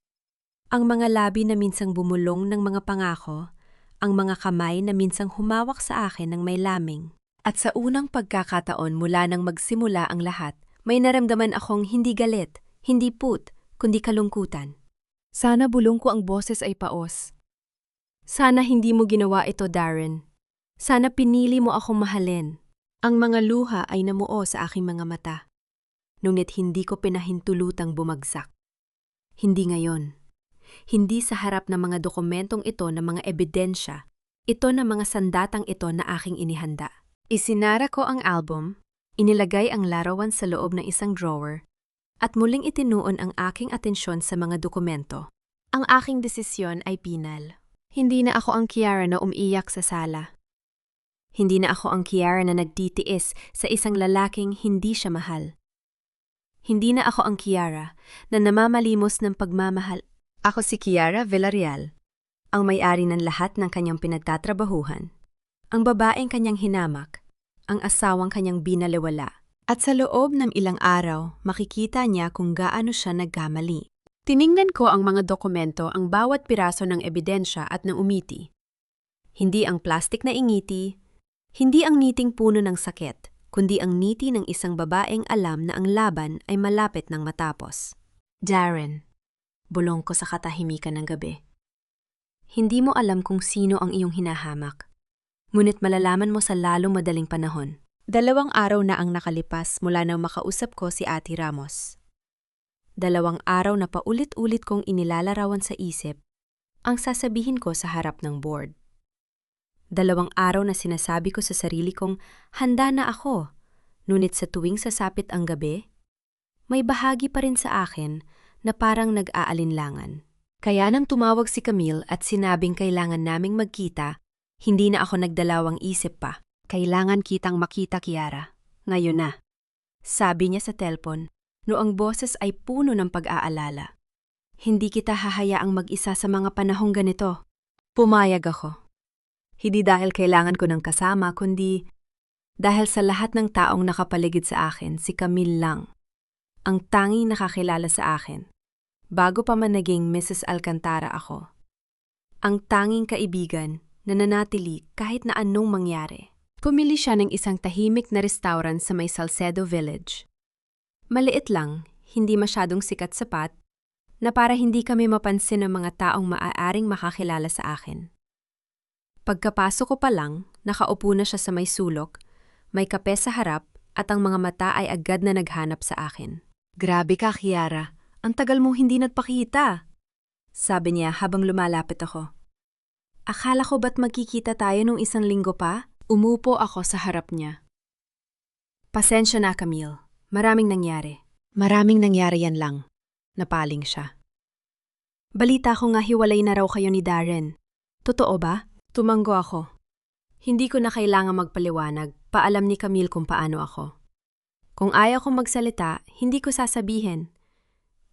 ang mga labi na minsang bumulong ng mga pangako, ang mga kamay na minsang humawak sa akin ng may laming. At sa unang pagkakataon mula nang magsimula ang lahat, may naramdaman akong hindi galit, hindi put, kundi kalungkutan. Sana bulong ko ang boses ay paos. Sana hindi mo ginawa ito, Darren. Sana pinili mo akong mahalin. Ang mga luha ay namuo sa aking mga mata. Ngunit hindi ko pinahintulutang bumagsak. Hindi ngayon. Hindi sa harap ng mga dokumentong ito na mga ebidensya, ito na mga sandatang ito na aking inihanda. Isinara ko ang album, inilagay ang larawan sa loob ng isang drawer, at muling itinuon ang aking atensyon sa mga dokumento. Ang aking desisyon ay pinal. Hindi na ako ang Kiara na umiiyak sa sala. Hindi na ako ang Kiara na nagtitiis sa isang lalaking hindi siya mahal. Hindi na ako ang Kiara na namamalimos ng pagmamahal. Ako si Kiara Villarreal, ang may-ari ng lahat ng kanyang pinagtatrabahuhan, ang babaeng kanyang hinamak, ang asawang kanyang binaliwala, at sa loob ng ilang araw makikita niya kung gaano siya nagkamali. Tiningnan ko ang mga dokumento, ang bawat piraso ng ebidensya at ng umiti. Hindi ang plastik na ingiti, hindi ang niting puno ng sakit, kundi ang ngiti ng isang babaeng alam na ang laban ay malapit ng matapos. Darren. Bulong ko sa katahimikan ng gabi. Hindi mo alam kung sino ang iyong hinahamak. Ngunit malalaman mo sa lalong madaling panahon. 2 araw na ang nakalipas mula nang makausap ko si Ate Ramos. 2 araw na paulit-ulit kong inilalarawan sa isip ang sasabihin ko sa harap ng board. 2 araw na sinasabi ko sa sarili kong handa na ako. Ngunit sa tuwing sasapit ang gabi, may bahagi pa rin sa akin na parang nag-aalinlangan. Kaya nang tumawag si Camille at sinabing kailangan naming magkita, hindi na ako nagdalawang isip pa. Kailangan kitang makita, Kiara. Ngayon na. Sabi niya sa telpon, noong boses ay puno ng pag-aalala. Hindi kita hahayaang mag-isa sa mga panahong ganito. Pumayag ako. Hindi dahil kailangan ko ng kasama, kundi dahil sa lahat ng taong nakapaligid sa akin, si Camille lang. Ang tanging nakakilala sa akin, bago pa man naging Mrs. Alcantara ako. Ang tanging kaibigan na nanatili kahit na anong mangyari. Pumili siya ng isang tahimik na restaurant sa may Salcedo Village. Maliit lang, hindi masyadong sikat sapat, na para hindi kami mapansin ng mga taong maaaring makakilala sa akin. Pagkapasok ko pa lang, nakaupo na siya sa may sulok, may kape sa harap at ang mga mata ay agad na naghanap sa akin. Grabe ka, Kiara. Ang tagal mo hindi nagpakita. Sabi niya habang lumalapit ako. Akala ko ba't magkikita tayo nung 1 linggo pa? Umupo ako sa harap niya. Pasensya na, Camille. Maraming nangyari. Maraming nangyari yan lang. Napaling siya. Balita ko nga hiwalay na raw kayo ni Darren. Totoo ba? Tumanggo ako. Hindi ko na kailangang magpaliwanag. Paalam ni Camille kung paano ako. Kung ayaw kong magsalita, hindi ko sasabihin.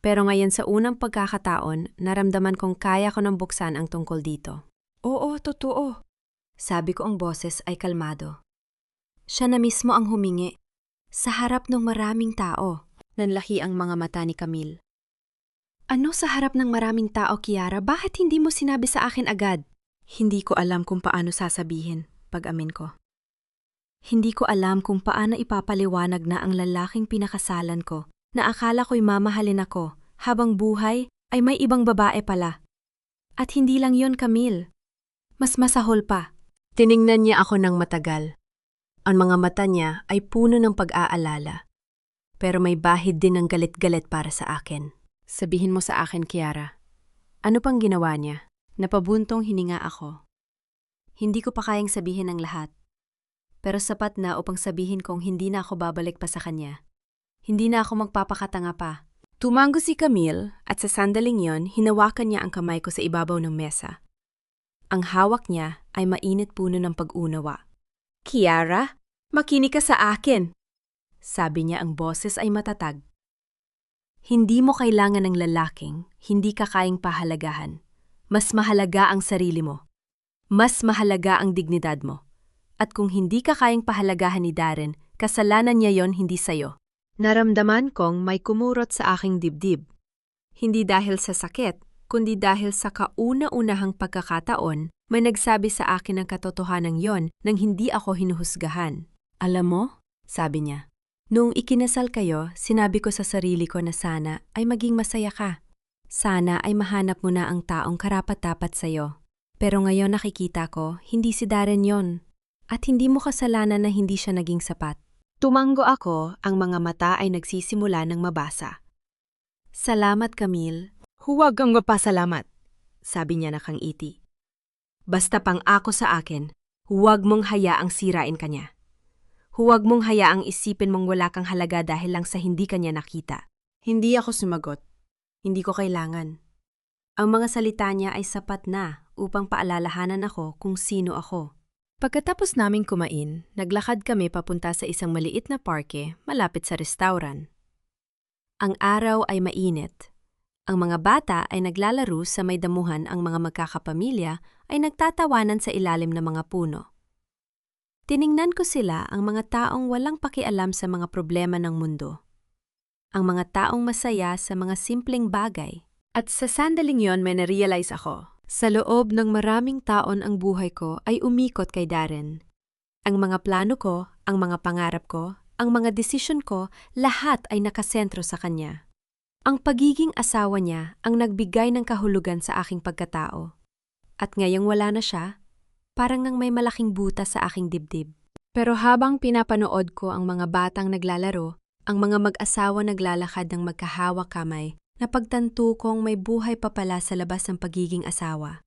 Pero ngayon sa unang pagkakataon, naramdaman kong kaya ko nang buksan ang tungkol dito.
Oo, totoo.
Sabi ko ang boses ay kalmado. Siya na mismo ang humingi. Sa harap ng maraming tao. Nanlaki ang mga mata ni Camille. Ano sa harap ng maraming tao, Kiara? Bakit hindi mo sinabi sa akin agad? Hindi ko alam kung paano sasabihin, pag-amin ko. Hindi ko alam kung paano ipapaliwanag na ang lalaking pinakasalan ko, na akala ko'y mamahalin ako, habang buhay ay may ibang babae pala. At hindi lang yon, Camille. Mas masahol pa. Tiningnan niya ako ng matagal. Ang mga mata niya ay puno ng pag-aalala. Pero may bahid din ng galit-galit para sa akin. Sabihin mo sa akin, Kiara. Ano pang ginawa niya? Napabuntong hininga ako. Hindi ko pa kayang sabihin ang lahat. Pero sapat na upang sabihin kong hindi na ako babalik pa sa kanya. Hindi na ako magpapakatanga pa. Tumango si Camille at sa sandaling yon, hinawakan niya ang kamay ko sa ibabaw ng mesa. Ang hawak niya ay mainit puno ng pag-unawa. Kiara, makinig ka sa akin. Sabi niya, ang boses ay matatag. Hindi mo kailangan ng lalaking hindi ka kayang pahalagahan. Mas mahalaga ang sarili mo. Mas mahalaga ang dignidad mo. At kung hindi ka kayang pahalagahan ni Darren, kasalanan niya yon, hindi sayo. Naramdaman kong may kumurot sa aking dibdib. Hindi dahil sa sakit, kundi dahil sa kauna-unahang pagkakataon, may nagsabi sa akin ng katotohanan yon nang hindi ako hinuhusgahan. Alam mo, sabi niya, noong ikinasal kayo, sinabi ko sa sarili ko na sana ay maging masaya ka. Sana ay mahanap mo na ang taong karapat-dapat sa'yo. Pero ngayon nakikita ko, hindi si Darren yon. At hindi mo kasalanan na hindi siya naging sapat. Tumango ako, ang mga mata ay nagsisimula ng mabasa. Salamat, Camille.
Huwag kang mapasalamat.
Sabi niya nakangiti. Basta pang ako sa akin, huwag mong hayaang sirain kanya. Huwag mong hayaang isipin mong wala kang halaga dahil lang sa hindi kanya nakita. Hindi ako sumagot. Hindi ko kailangan. Ang mga salita niya ay sapat na upang paalalahanan ako kung sino ako. Pagkatapos naming kumain, naglakad kami papunta sa isang maliit na parke malapit sa restauran. Ang araw ay mainit. Ang mga bata ay naglalaro sa may damuhan, ang mga magkakapamilya ay nagtatawanan sa ilalim ng mga puno. Tiningnan ko sila, ang mga taong walang pakialam sa mga problema ng mundo. Ang mga taong masaya sa mga simpleng bagay. At sa sandaling yon may na-realize ako. Sa loob ng maraming taon ang buhay ko ay umikot kay Darren. Ang mga plano ko, ang mga pangarap ko, ang mga desisyon ko, lahat ay nakasentro sa kanya. Ang pagiging asawa niya ang nagbigay ng kahulugan sa aking pagkatao. At ngayong wala na siya, parang nang may malaking butas sa aking dibdib. Pero habang pinapanood ko ang mga batang naglalaro, ang mga mag-asawa naglalakad ng magkahawak kamay, napagtanto kong may buhay pa pala sa labas ng pagiging asawa.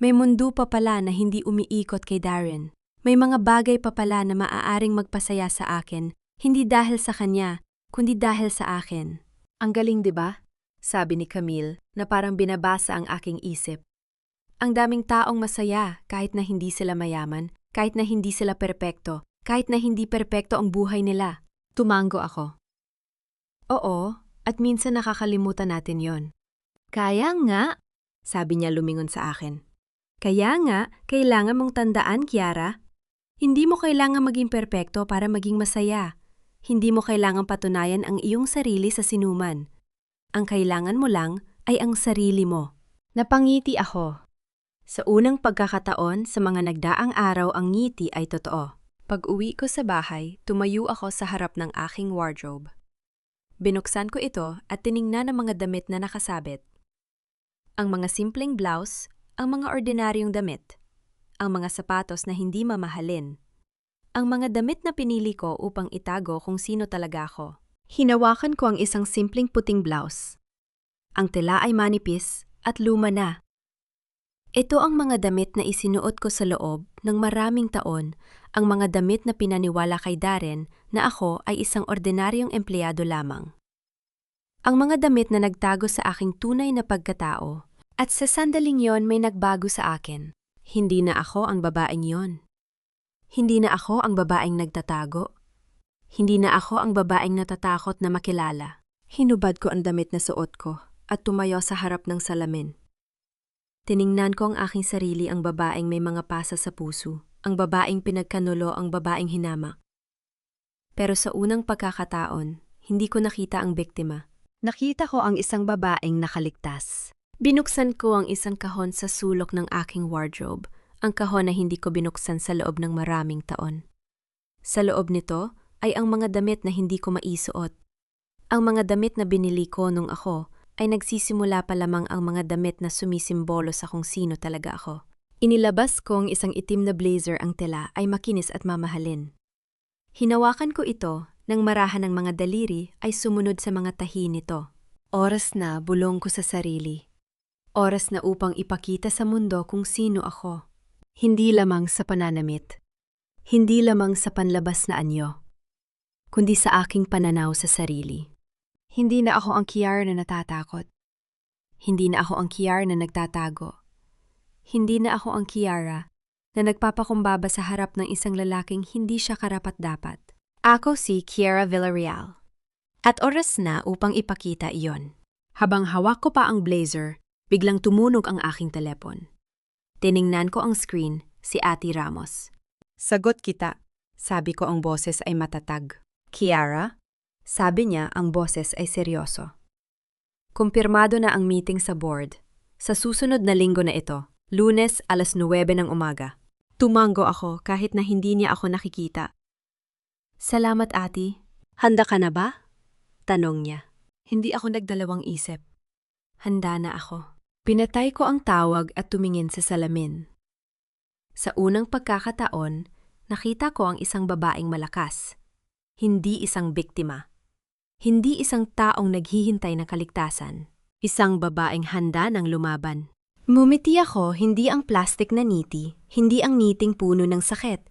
May mundo pa pala na hindi umiikot kay Darren. May mga bagay pa pala na maaaring magpasaya sa akin, hindi dahil sa kanya, kundi dahil sa akin. Ang galing, di ba? Sabi ni Camille na parang binabasa ang aking isip. Ang daming taong masaya kahit na hindi sila mayaman, kahit na hindi sila perpekto, kahit na hindi perpekto ang buhay nila. Tumango ako. Oo, at minsan nakakalimutan natin yon. Kaya nga, sabi niya lumingon sa akin. Kaya nga, kailangan mong tandaan, Kiara. Hindi mo kailangan maging perpekto para maging masaya. Hindi mo kailangan patunayan ang iyong sarili sa sinuman. Ang kailangan mo lang ay ang sarili mo. Napangiti ako. Sa unang pagkakataon sa mga nagdaang araw ang ngiti ay totoo. Pag-uwi ko sa bahay, tumayo ako sa harap ng aking wardrobe. Binuksan ko ito at tiningnan ang mga damit na nakasabit. Ang mga simpleng blouse, ang mga ordinaryong damit, ang mga sapatos na hindi mamahalin, ang mga damit na pinili ko upang itago kung sino talaga ako. Hinawakan ko ang isang simpleng puting blouse. Ang tela ay manipis at luma na. Ito ang mga damit na isinuot ko sa loob ng maraming taon, ang mga damit na pinaniwala kay Darren na ako ay isang ordinaryong empleyado lamang. Ang mga damit na nagtago sa aking tunay na pagkatao, at sa sandaling yon may nagbago sa akin. Hindi na ako ang babaeng yon. Hindi na ako ang babaeng nagtatago. Hindi na ako ang babaeng natatakot na makilala. Hinubad ko ang damit na suot ko at tumayo sa harap ng salamin. Tiningnan ko ang aking sarili, ang babaeng may mga pasa sa puso, ang babaeng pinagkanulo, ang babaeng hinamak. Pero sa unang pagkakataon, hindi ko nakita ang biktima. Nakita ko ang isang babaeng nakaligtas. Binuksan ko ang isang kahon sa sulok ng aking wardrobe, ang kahon na hindi ko binuksan sa loob ng maraming taon. Sa loob nito ay ang mga damit na hindi ko maisuot. Ang mga damit na binili ko nung ako ay nagsisimula pa lamang ang mga damit na sumisimbolo sa kung sino talaga ako. Inilabas kong isang itim na blazer, ang tela ay makinis at mamahalin. Hinawakan ko ito nang marahan ng mga daliri ay sumunod sa mga tahi nito. Oras na bulong ko sa sarili. Oras na upang ipakita sa mundo kung sino ako. Hindi lamang sa pananamit. Hindi lamang sa panlabas na anyo. Kundi sa aking pananaw sa sarili.
Hindi na ako ang Kiara na natatakot.
Hindi na ako ang Kiara na nagtatago. Hindi na ako ang Kiara na nagpapakumbaba sa harap ng isang lalaking hindi siya karapat-dapat. Ako si Kiara Villarreal. At oras na upang ipakita iyon. Habang hawak ko pa ang blazer, biglang tumunog ang aking telepon. Tiningnan ko ang screen, si Ate Ramos.
Sagot kita. Sabi ko ang boses ay matatag.
Kiara? Sabi niya ang boses ay seryoso. Kumpirmado na ang meeting sa board. Sa susunod na linggo na ito, Lunes 9:00 ng umaga. Tumango ako kahit na hindi niya ako nakikita. Salamat, Ate. Handa ka na ba? Tanong niya.
Hindi ako nagdalawang isip.
Handa na ako. Pinatay ko ang tawag at tumingin sa salamin. Sa unang pagkakataon, nakita ko ang isang babaeng malakas. Hindi isang biktima. Hindi isang taong naghihintay ng kaligtasan. Isang babaeng handa ng lumaban. Ngumiti ako, hindi ang plastik na ngiti, hindi ang ngiting puno ng sakit,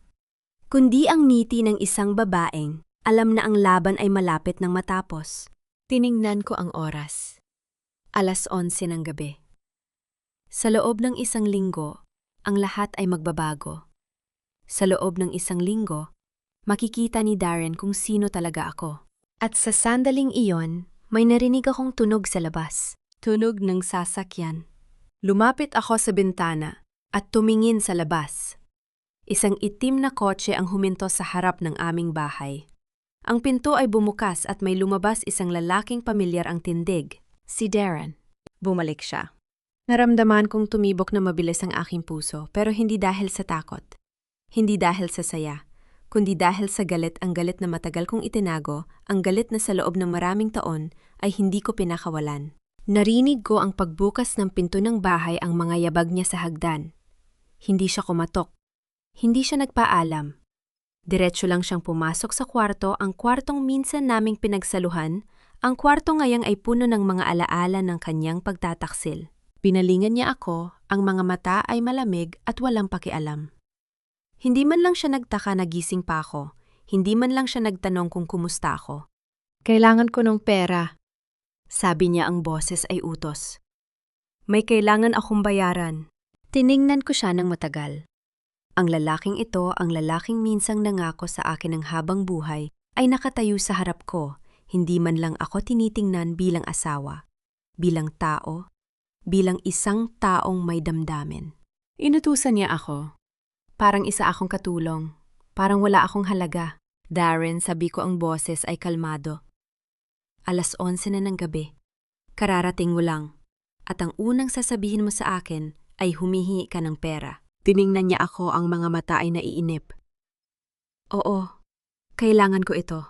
kundi ang ngiti ng isang babaeng alam na ang laban ay malapit ng matapos. Tiningnan ko ang oras. 11:00 ng gabi. Sa loob ng isang linggo, ang lahat ay magbabago. Sa loob ng isang linggo, makikita ni Darren kung sino talaga ako. At sa sandaling iyon, may narinig akong tunog sa labas. Tunog ng sasakyan. Lumapit ako sa bintana at tumingin sa labas. Isang itim na kotse ang huminto sa harap ng aming bahay. Ang pinto ay bumukas at may lumabas isang lalaking pamilyar ang tindig. Si Darren. Bumalik siya. Naramdaman kong tumibok na mabilis ang aking puso, pero hindi dahil sa takot. Hindi dahil sa saya, kundi dahil sa galit, ang galit na matagal kong itinago, ang galit na sa loob ng maraming taon ay hindi ko pinakawalan. Narinig ko ang pagbukas ng pinto ng bahay, ang mga yabag niya sa hagdan. Hindi siya kumatok. Hindi siya nagpaalam. Diretso lang siyang pumasok sa kwarto, ang kwartong minsan naming pinagsaluhan, ang kwarto ngayong ay puno ng mga alaala ng kanyang pagtataksil. Pinalingan niya ako, ang mga mata ay malamig at walang pakialam. Hindi man lang siya nagtaka na gising pa ako, hindi man lang siya nagtanong kung kumusta ako.
Kailangan ko ng pera.
Sabi niya, ang boses ay utos. May kailangan akong bayaran. Tiningnan ko siya ng matagal. Ang lalaking ito, ang lalaking minsang nangako sa akin ng habang buhay, ay nakatayo sa harap ko, hindi man lang ako tinitingnan bilang asawa, bilang tao, bilang isang taong may damdamin.
Inutusan niya ako.
Parang isa akong katulong, parang wala akong halaga. Darren, sabi ko, ang boses ay kalmado. 11:00 na ng gabi. Kararating mo lang. At ang unang sasabihin mo sa akin ay humihingi ka ng pera. Tiningnan niya ako, ang mga mata ay naiinip. Oo, kailangan ko ito.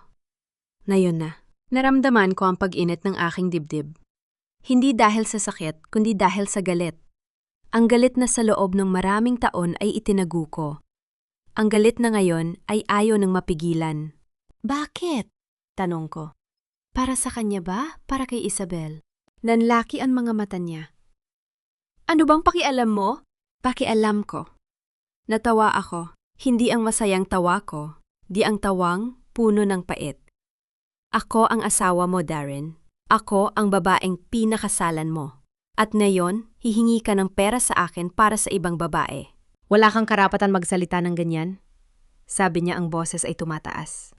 Ngayon na. Naramdaman ko ang pag-init ng aking dibdib. Hindi dahil sa sakit, kundi dahil sa galit. Ang galit na sa loob ng maraming taon ay itinago ko. Ang galit na ngayon ay ayaw ng mapigilan. Bakit? Tanong ko. Para sa kanya ba? Para kay Isabel? Nanlaki ang mga mata niya. Ano bang pakialam mo? Pakialam ko. Natawa ako. Hindi ang masayang tawa ko, di ang tawang puno ng pait. Ako ang asawa mo, Darren. Ako ang babaeng pinakasalan mo. At ngayon, hihingi ka ng pera sa akin para sa ibang babae. Wala kang karapatan magsalita ng ganyan. Sabi niya ang boses ay tumataas.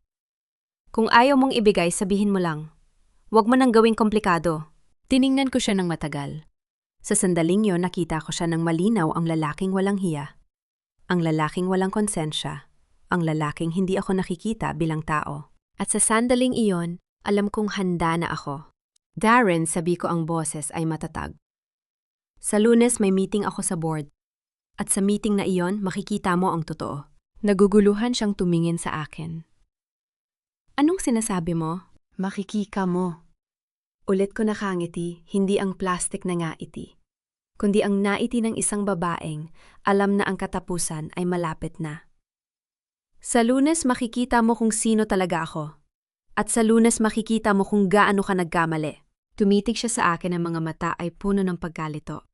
Kung ayaw mong ibigay, sabihin mo lang. Huwag mo nang gawing komplikado. Tiningnan ko siya ng matagal. Sa sandaling yon nakita ko siya ng malinaw ang lalaking walang hiya. Ang lalaking walang konsensya. Ang lalaking hindi ako nakikita bilang tao. At sa sandaling iyon, alam kong handa na ako. Darren, sabi ko ang boses ay matatag. Sa Lunes may meeting ako sa board. At sa meeting na iyon, makikita mo ang totoo. Naguguluhan siyang tumingin sa akin. Anong sinasabi mo?
Makikika mo.
Ulit ko nakangiti, hindi ang plastic na ngaiti, kundi ang naiti ng isang babaeng alam na ang katapusan ay malapit na. Sa Lunes makikita mo kung sino talaga ako. At sa Lunes makikita mo kung gaano ka nagkamali. Tumitig siya sa akin, ang mga mata ay puno ng pagkalito.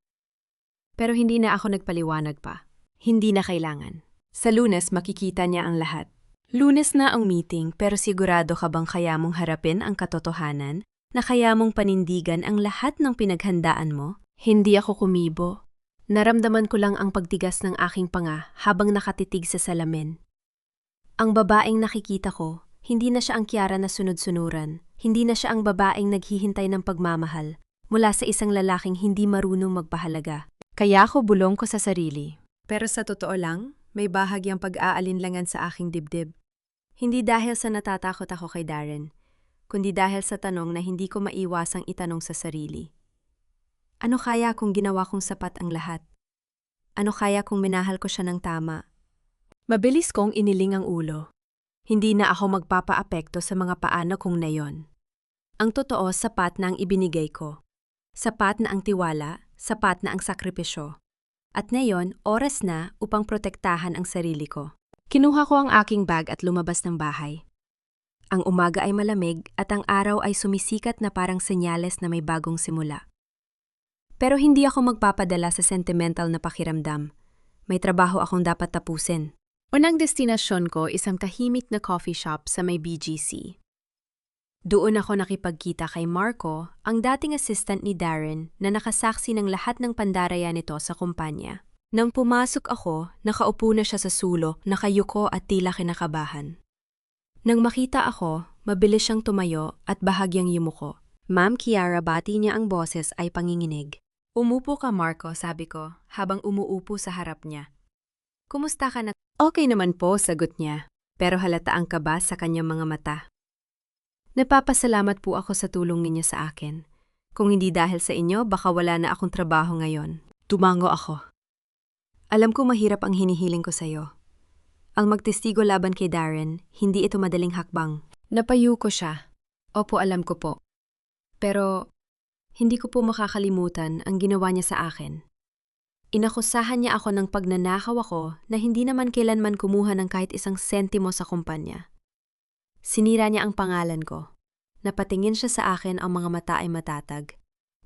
Pero hindi na ako nagpaliwanag pa. Hindi na kailangan. Sa Lunes makikita niya ang lahat. Lunes na ang meeting, pero sigurado ka bang kaya mong harapin ang katotohanan? Na kaya mong panindigan ang lahat ng pinaghandaan mo? Hindi ako kumibo. Naramdaman ko lang ang pagtigas ng aking panga habang nakatitig sa salamin. Ang babaeng nakikita ko, hindi na siya ang Kiara na sunod-sunuran. Hindi na siya ang babaeng naghihintay ng pagmamahal mula sa isang lalaking hindi marunong magpahalaga. Kaya ako bulong ko sa sarili. Pero sa totoo lang, may bahagyang pag-aalinlangan sa aking dibdib. Hindi dahil sa natatakot ako kay Darren, kundi dahil sa tanong na hindi ko maiwasang itanong sa sarili. Ano kaya kung ginawa kong sapat ang lahat? Ano kaya kung minahal ko siya ng tama? Mabilis kong iniling ang ulo. Hindi na ako magpapaapekto sa mga paano kong na yon. Ang totoo, sapat na ang ibinigay ko. Sapat na ang tiwala, sapat na ang sakripisyo. At ngayon, oras na upang protektahan ang sarili ko. Kinuha ko ang aking bag at lumabas ng bahay. Ang umaga ay malamig at ang araw ay sumisikat na parang senyales na may bagong simula. Pero hindi ako magpapadala sa sentimental na pakiramdam. May trabaho akong dapat tapusin. Unang destinasyon ko, isang tahimik na coffee shop sa may BGC. Doon ako nakipagkita kay Marco, ang dating assistant ni Darren na nakasaksi ng lahat ng pandaraya nito sa kumpanya. Nang pumasok ako, nakaupo na siya sa sulo, nakayuko at tila kinakabahan. Nang makita ako, mabilis siyang tumayo at bahagyang yumuko. Ma'am Kiara, bati niya ang boses ay panginginig. Umupo ka, Marco, sabi ko, habang umuupo sa harap niya. Kumusta ka na? Okay naman po, sagot niya, pero halata ang kaba sa kanyang mga mata. Napapasalamat po ako sa tulong ninyo sa akin. Kung hindi dahil sa inyo, baka wala na akong trabaho ngayon. Tumango ako. Alam ko mahirap ang hinihiling ko sa'yo. Ang magtestigo laban kay Darren, hindi ito madaling hakbang. Napayo ko siya. Opo, alam ko po. Pero hindi ko po makakalimutan ang ginawa niya sa akin. Inakusahan niya ako ng pagnanakaw ako na hindi naman kailanman kumuha ng kahit isang sentimo sa kumpanya. Sinira niya ang pangalan ko. Napatingin siya sa akin, ang mga mata ay matatag.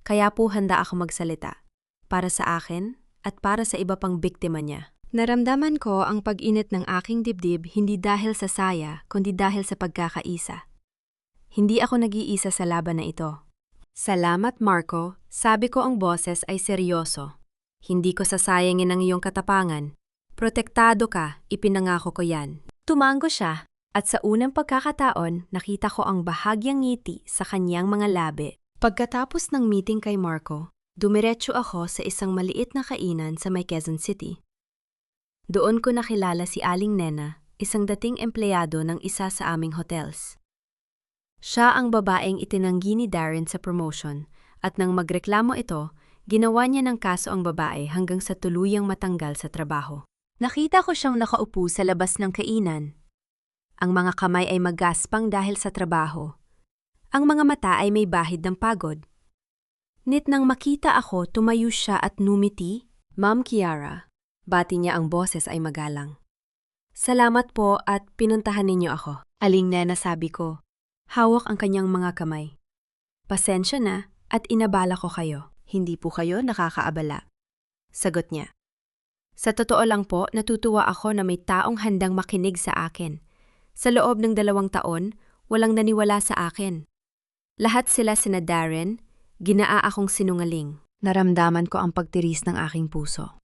Kaya po handa ako magsalita. Para sa akin at para sa iba pang biktima niya. Naramdaman ko ang pag-init ng aking dibdib hindi dahil sa saya, kundi dahil sa pagkakaisa. Hindi ako nag-iisa sa laban na ito. Salamat, Marco. Sabi ko, ang boses ay seryoso. Hindi ko sasayangin ang iyong katapangan. Protektado ka, ipinangako ko yan. Tumango siya, at sa unang pagkakataon, nakita ko ang bahagyang ngiti sa kanyang mga labi. Pagkatapos ng meeting kay Marco, dumiretso ako sa isang maliit na kainan sa may Quezon City. Doon ko nakilala si Aling Nena, isang dating empleyado ng isa sa aming hotels. Siya ang babaeng itinanggi ni Darren sa promotion, at nang magreklamo ito, ginawa niya ng kaso ang babae hanggang sa tuluyang matanggal sa trabaho. Nakita ko siyang nakaupo sa labas ng kainan. Ang mga kamay ay magaspang dahil sa trabaho. Ang mga mata ay may bahid ng pagod. Nit nang makita ako, tumayo siya at numiti. Ma'am Kiara, bati niya, ang boses ay magalang. Salamat po at pinuntahan ninyo ako. Aling Nena, sabi ko. Hawak ang kanyang mga kamay. Pasensya na at inabala ko kayo. Hindi po kayo nakakaabala. Sagot niya. Sa totoo lang po, natutuwa ako na may taong handang makinig sa akin. Sa loob ng 2 taon, walang naniwala sa akin. Lahat sila sina Darren, ginaa akong sinungaling. Naramdaman ko ang pagtiris ng aking puso.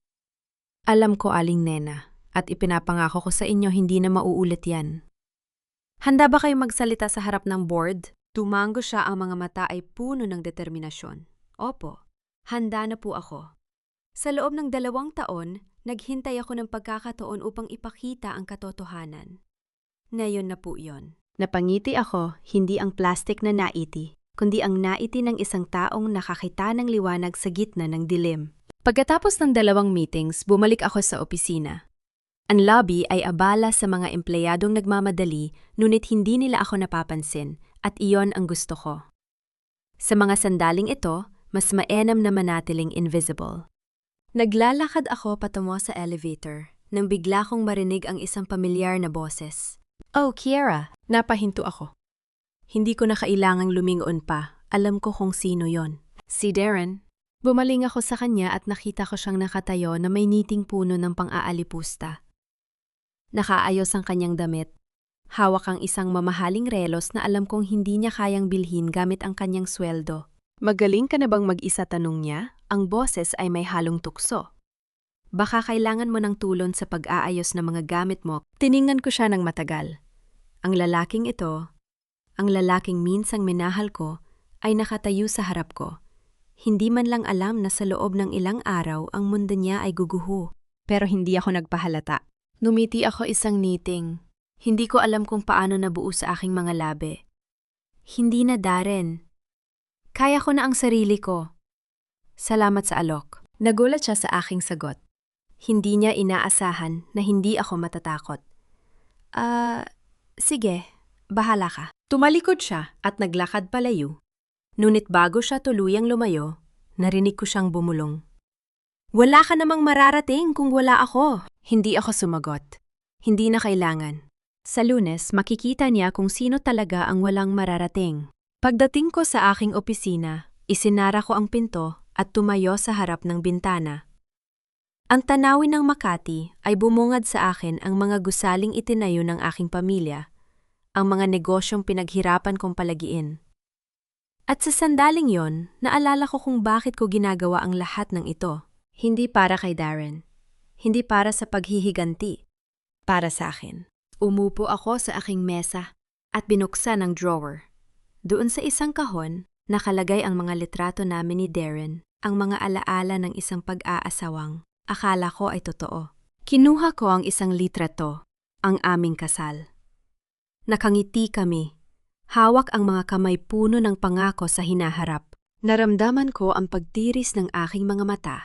Alam ko, Aling Nena, At ipinapangako ko sa inyo hindi na mauulit yan. Handa ba kayo magsalita sa harap ng board? Tumango siya, ang mga mata ay puno ng determinasyon. Opo, handa na po ako. Sa loob ng 2 taon, naghintay ako ng pagkakataon upang ipakita ang katotohanan. Ngayon na po yon. Napangiti ako, hindi ang plastik na naiti, kundi ang naiti ng isang taong nakakita ng liwanag sa gitna ng dilim. Pagkatapos ng 2 meetings, bumalik ako sa opisina. Ang lobby ay abala sa mga empleyadong nagmamadali, ngunit hindi nila ako napapansin, at iyon ang gusto ko. Sa mga sandaling ito, mas mainam na manatiling invisible. Naglalakad ako patungo sa elevator, nang bigla kong marinig ang isang pamilyar na boses. Oh, Kiara! Napahinto ako. Hindi ko na kailangang lumingon pa, alam ko kung sino yon. Si Darren. Bumaling ako sa kanya at nakita ko siyang nakatayo na may niting puno ng pang-aalipusta. Nakaayos ang kanyang damit. Hawak ang isang mamahaling relos na alam kong hindi niya kayang bilhin gamit ang kanyang sweldo. Magaling ka na bang mag-isa, tanong niya? Ang boses ay may halong tukso. Baka kailangan mo ng tulong sa pag-aayos ng mga gamit mo. Tiningnan ko siya ng matagal. Ang lalaking ito, ang lalaking minsang minahal ko, ay nakatayo sa harap ko. Hindi man lang alam na sa loob ng ilang araw ang mundo niya ay guguho. Pero hindi ako nagpahalata. Numiti ako isang niting. Hindi ko alam kung paano nabuo sa aking mga labi. Hindi na, Darren. Kaya ko na ang sarili ko. Salamat sa alok. Nagulat siya sa aking sagot. Hindi niya inaasahan na hindi ako matatakot. Sige, bahala ka. Tumalikod siya at naglakad palayo. Ngunit bago siya tuluyang lumayo, narinig ko siyang bumulong. Wala ka namang mararating kung wala ako. Hindi ako sumagot. Hindi na kailangan. Sa Lunes, makikita niya kung sino talaga ang walang mararating. Pagdating ko sa aking opisina, isinara ko ang pinto at tumayo sa harap ng bintana. Ang tanawin ng Makati ay bumungad sa akin ang mga gusaling itinayo ng aking pamilya, ang mga negosyong pinaghirapan kong palagiin. At sa sandaling yon, naalala ko kung bakit ko ginagawa ang lahat ng ito. Hindi para kay Darren. Hindi para sa paghihiganti. Para sa akin. Umupo ako sa aking mesa at binuksan ang drawer. Doon sa isang kahon, nakalagay ang mga litrato namin ni Darren, ang mga alaala ng isang pag-aasawang. Akala ko ay totoo. Kinuha ko ang isang litrato, ang aming kasal. Nakangiti kami. Hawak ang mga kamay puno ng pangako sa hinaharap. Naramdaman ko ang pagtiris ng aking mga mata.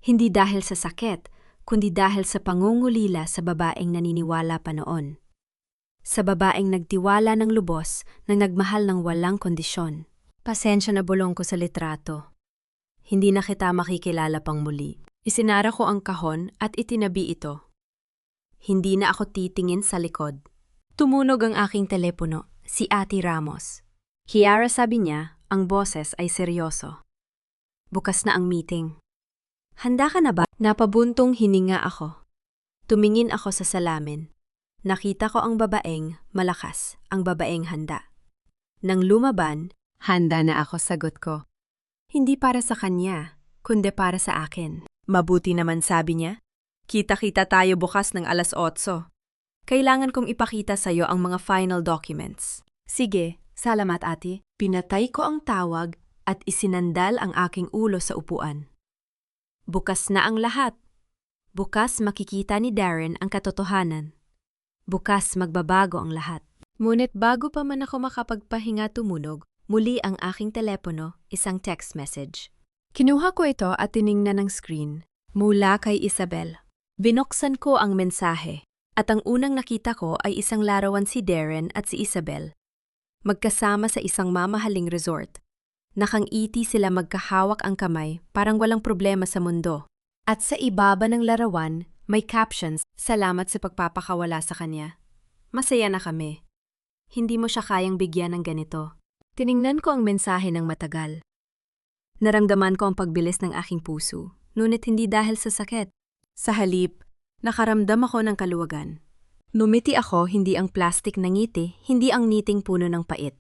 Hindi dahil sa sakit, kundi dahil sa pangungulila sa babaeng naniniwala pa noon. Sa babaeng nagtiwala ng lubos na nagmahal ng walang kondisyon. Pasensya na bulong ko sa litrato. Hindi na kita makikilala pang muli. Isinara ko ang kahon at itinabi ito. Hindi na ako titingin sa likod. Tumunog ang aking telepono, si Ate Ramos. Kiara, sabi niya, ang boses ay seryoso. Bukas na ang meeting. Handa ka na ba? Napabuntong hininga ako. Tumingin ako sa salamin. Nakita ko ang babaeng malakas, ang babaeng handa. Nang lumaban, handa na ako, sagot ko. Hindi para sa kanya, kundi para sa akin. Mabuti naman, sabi niya. Kita-kita tayo bukas ng 8:00. Kailangan kong ipakita sa'yo ang mga final documents. Sige, salamat ate. Pinatay ko ang tawag at isinandal ang aking ulo sa upuan. Bukas na ang lahat. Bukas makikita ni Darren ang katotohanan. Bukas magbabago ang lahat. Ngunit bago pa man ako makapagpahinga, tumunog, muli ang aking telepono, isang text message. Kinuha ko ito at tiningnan ng screen. Mula kay Isabel. Binuksan ko ang mensahe. At ang unang nakita ko ay isang larawan si Darren at si Isabel. Magkasama sa isang mamahaling resort. Nakangiti sila, magkahawak ang kamay, parang walang problema sa mundo. At sa ibaba ng larawan, may captions, salamat sa pagpapakawala sa kanya. Masaya na kami. Hindi mo siya kayang bigyan ng ganito. Tiningnan ko ang mensahe ng matagal. Naramdaman ko ang pagbilis ng aking puso, ngunit hindi dahil sa sakit. Sa halip, nakaramdam ako ng kaluwagan. Numiti ako, hindi ang plastik na ngiti, hindi ang niting puno ng pait.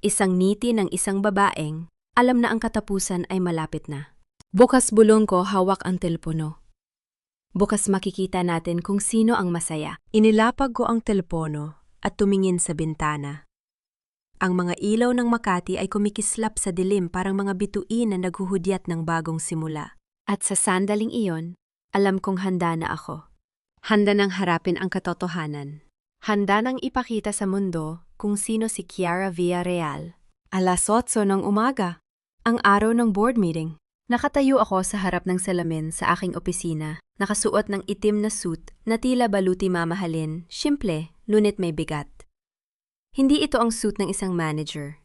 Isang ngiti ng isang babaeng, alam na ang katapusan ay malapit na. Bukas bulong ko, hawak ang telepono. Bukas makikita natin kung sino ang masaya.
Inilapag ko ang telepono at tumingin sa bintana. Ang mga ilaw ng Makati ay kumikislap sa dilim parang mga bituin na naghuhudyat ng bagong simula.
At sa sandaling iyon, alam kong handa na ako. Handa nang harapin ang katotohanan. Handa nang ipakita sa mundo kung sino si Kiara Villarreal. Alas 8 ng umaga, ang araw ng board meeting. Nakatayo ako sa harap ng salamin sa aking opisina, nakasuot ng itim na suit na tila baluti mamahalin, simple, ngunit may bigat. Hindi ito ang suit ng isang manager.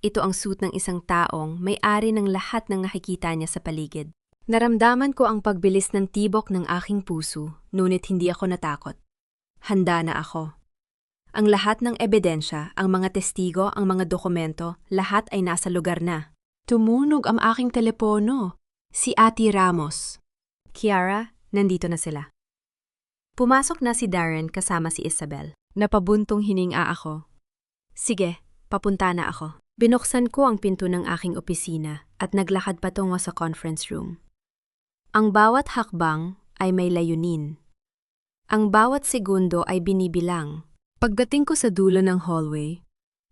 Ito ang suit ng isang taong may-ari ng lahat ng nakikita niya sa paligid. Naramdaman ko ang pagbilis ng tibok ng aking puso, ngunit hindi ako natakot. Handa na ako. Ang lahat ng ebidensya, ang mga testigo, ang mga dokumento, lahat ay nasa lugar na.
Tumunog ang aking telepono. Si Ate Ramos.
Kiara, nandito na sila. Pumasok na si Darren kasama si Isabel. Napabuntong hininga ako. Sige, papunta na ako. Binuksan ko ang pinto ng aking opisina at naglakad patungo sa conference room. Ang bawat hakbang ay may layunin. Ang bawat segundo ay binibilang. Pagdating ko sa dulo ng hallway,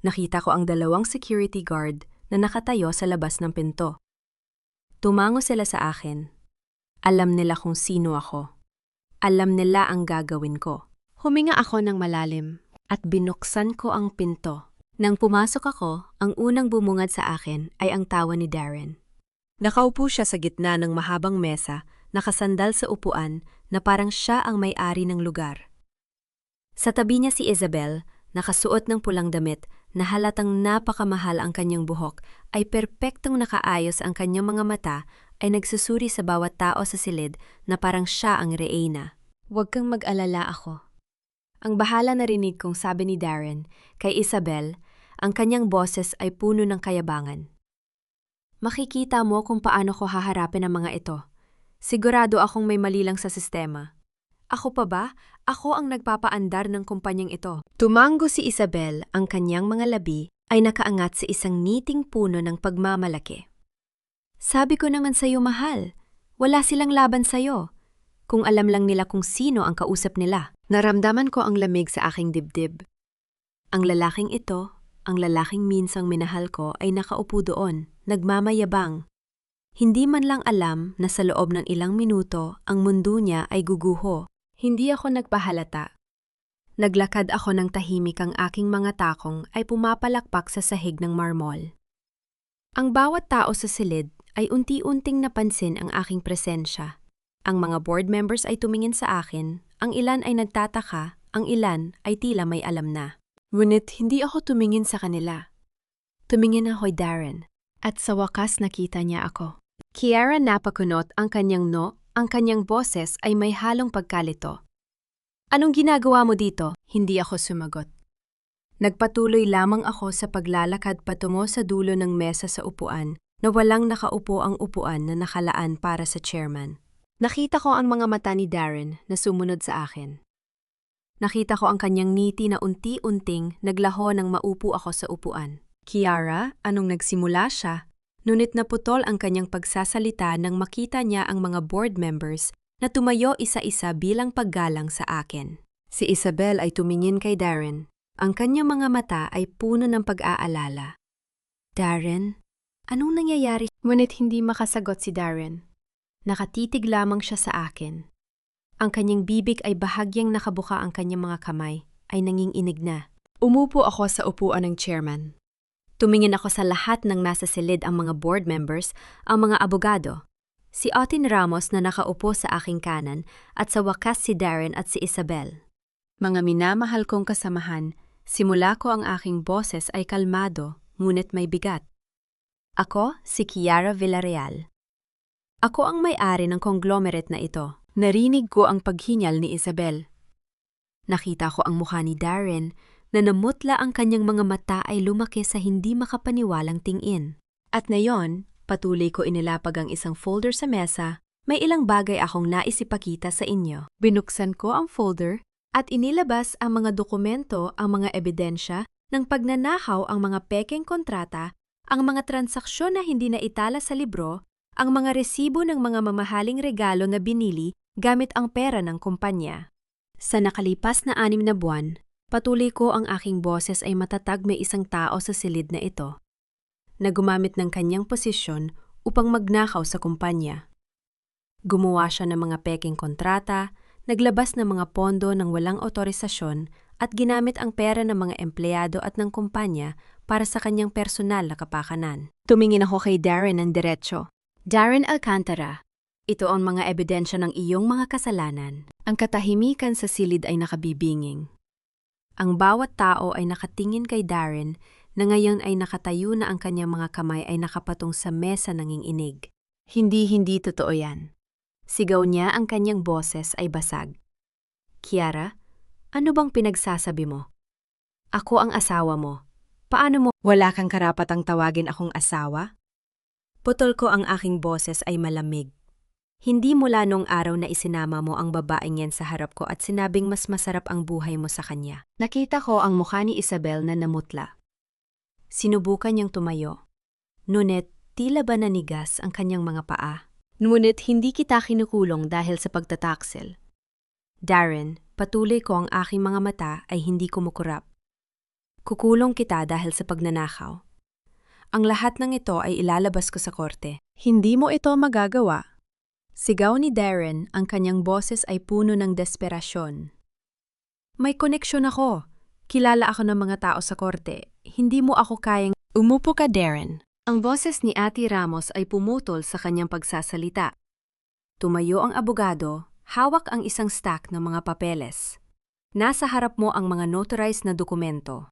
nakita ko ang 2 security guard na nakatayo sa labas ng pinto. Tumango sila sa akin. Alam nila kung sino ako. Alam nila ang gagawin ko. Huminga ako ng malalim at binuksan ko ang pinto. Nang pumasok ako, ang unang bumungad sa akin ay ang tawa ni Darren. Nakaupo siya sa gitna ng mahabang mesa, nakasandal sa upuan na parang siya ang may-ari ng lugar. Sa tabi niya si Isabel, nakasuot ng pulang damit, na halatang napakamahal ang kanyang buhok, ay perpektong nakaayos ang kanyang mga mata, ay nagsusuri sa bawat tao sa silid na parang siya ang reyna. Huwag kang mag-alala ako. Ang bahala narinig kong sabi ni Darren, kay Isabel, ang kanyang boses ay puno ng kayabangan. Makikita mo kung paano ko haharapin ang mga ito. Sigurado akong may mali lang sa sistema. Ako pa ba? Ako ang nagpapaandar ng kumpanyang ito. Tumango si Isabel, ang kanyang mga labi ay nakaangat sa isang niting puno ng pagmamalaki. Sabi ko naman sa'yo, mahal, wala silang laban sa'yo. Kung alam lang nila kung sino ang kausap nila. Naramdaman ko ang lamig sa aking dibdib. Ang lalaking ito, ang lalaking minsang minahal ko ay nakaupo doon, nagmamayabang. Hindi man lang alam na sa loob ng ilang minuto ang mundo niya ay guguho. Hindi ako nagpahalata. Naglakad ako ng tahimik, ang aking mga takong ay pumapalakpak sa sahig ng marmol. Ang bawat tao sa silid ay unti-unting napansin ang aking presensya. Ang mga board members ay tumingin sa akin, ang ilan ay nagtataka, ang ilan ay tila may alam na. Ngunit hindi ako tumingin sa kanila. Tumingin ako kay Darren, at sa wakas nakita niya ako. Kiara napakunot ang kanyang ang kanyang boses ay may halong pagkalito. Anong ginagawa mo dito? Hindi ako sumagot. Nagpatuloy lamang ako sa paglalakad patungo sa dulo ng mesa sa upuan na walang nakaupo ang upuan na nakalaan para sa chairman. Nakita ko ang mga mata ni Darren na sumunod sa akin. Nakita ko ang kanyang ngiti na unti-unting naglaho nang maupo ako sa upuan. Kiara, anong nagsimula siya? Ngunit naputol ang kanyang pagsasalita nang makita niya ang mga board members na tumayo isa-isa bilang paggalang sa akin. Si Isabel ay tumingin kay Darren. Ang kanyang mga mata ay puno ng pag-aalala. Darren, anong nangyayari? Ngunit hindi makasagot si Darren. Nakatitig lamang siya sa akin. Ang kanyang bibig ay bahagyang nakabuka, ang kanyang mga kamay ay nanginginig na. Umupo ako sa upuan ng chairman. Tumingin ako sa lahat ng nasa silid, ang mga board members, ang mga abogado. Si Otin Ramos na nakaupo sa aking kanan at sa wakas si Darren at si Isabel. Mga minamahal kong kasamahan, simula ko ang aking boses ay kalmado, ngunit may bigat. Ako si Kiara Villarreal. Ako ang may-ari ng conglomerate na ito. Narinig ko ang paghinyal ni Isabel. Nakita ko ang mukha ni Darren na namutla, ang kanyang mga mata ay lumaki sa hindi makapaniwalang tingin. At ngayon, patuloy ko inilapag ang isang folder sa mesa, may ilang bagay akong naisipakita sa inyo. Binuksan ko ang folder at inilabas ang mga dokumento, ang mga ebidensya ng pagnanakaw, ang mga pekeng kontrata, ang mga transaksyon na hindi na itala sa libro, ang mga resibo ng mga mamahaling regalo na binili gamit ang pera ng kumpanya. Sa nakalipas na 6 na buwan, patuloy ko ang aking boses ay matatag may isang tao sa silid na ito, na gumamit ng kanyang posisyon upang magnakaw sa kumpanya. Gumawa siya ng mga peking kontrata, naglabas ng mga pondo ng walang otorisasyon at ginamit ang pera ng mga empleyado at ng kumpanya para sa kanyang personal na kapakanan. Tumingin ako kay Darren ng diretso. Darren Alcantara, ito ang mga ebidensya ng iyong mga kasalanan. Ang katahimikan sa silid ay nakabibinging. Ang bawat tao ay nakatingin kay Darren na ngayon ay nakatayo na ang kanyang mga kamay ay nakapatong sa mesa ng inig. Hindi totoo yan. Sigaw niya, ang kanyang boses ay basag. Kiara, ano bang pinagsasabi mo? Ako ang asawa mo. Paano mo? Wala kang karapatang tawagin akong asawa? Putol ko, ang aking boses ay malamig. Hindi mula nung araw na isinama mo ang babaeng yan sa harap ko at sinabing mas masarap ang buhay mo sa kanya. Nakita ko ang mukha ni Isabel na namutla. Sinubukan niyang tumayo. Ngunit tila ba nanigas ang kanyang mga paa. Ngunit hindi kita kinukulong dahil sa pagtataksil. Darren, patuloy ko, ang aking mga mata ay hindi kumukurap. Kukulong kita dahil sa pagnanakaw. Ang lahat ng ito ay ilalabas ko sa korte. Hindi mo ito magagawa. Sigaw ni Darren, ang kanyang boses ay puno ng desperasyon. May koneksyon ako. Kilala ako ng mga tao sa korte. Hindi mo ako kayang... Umupo ka, Darren. Ang boses ni Ate Ramos ay pumutol sa kanyang pagsasalita. Tumayo ang abogado, hawak ang isang stack ng mga papeles. Nasa harap mo ang mga notarized na dokumento,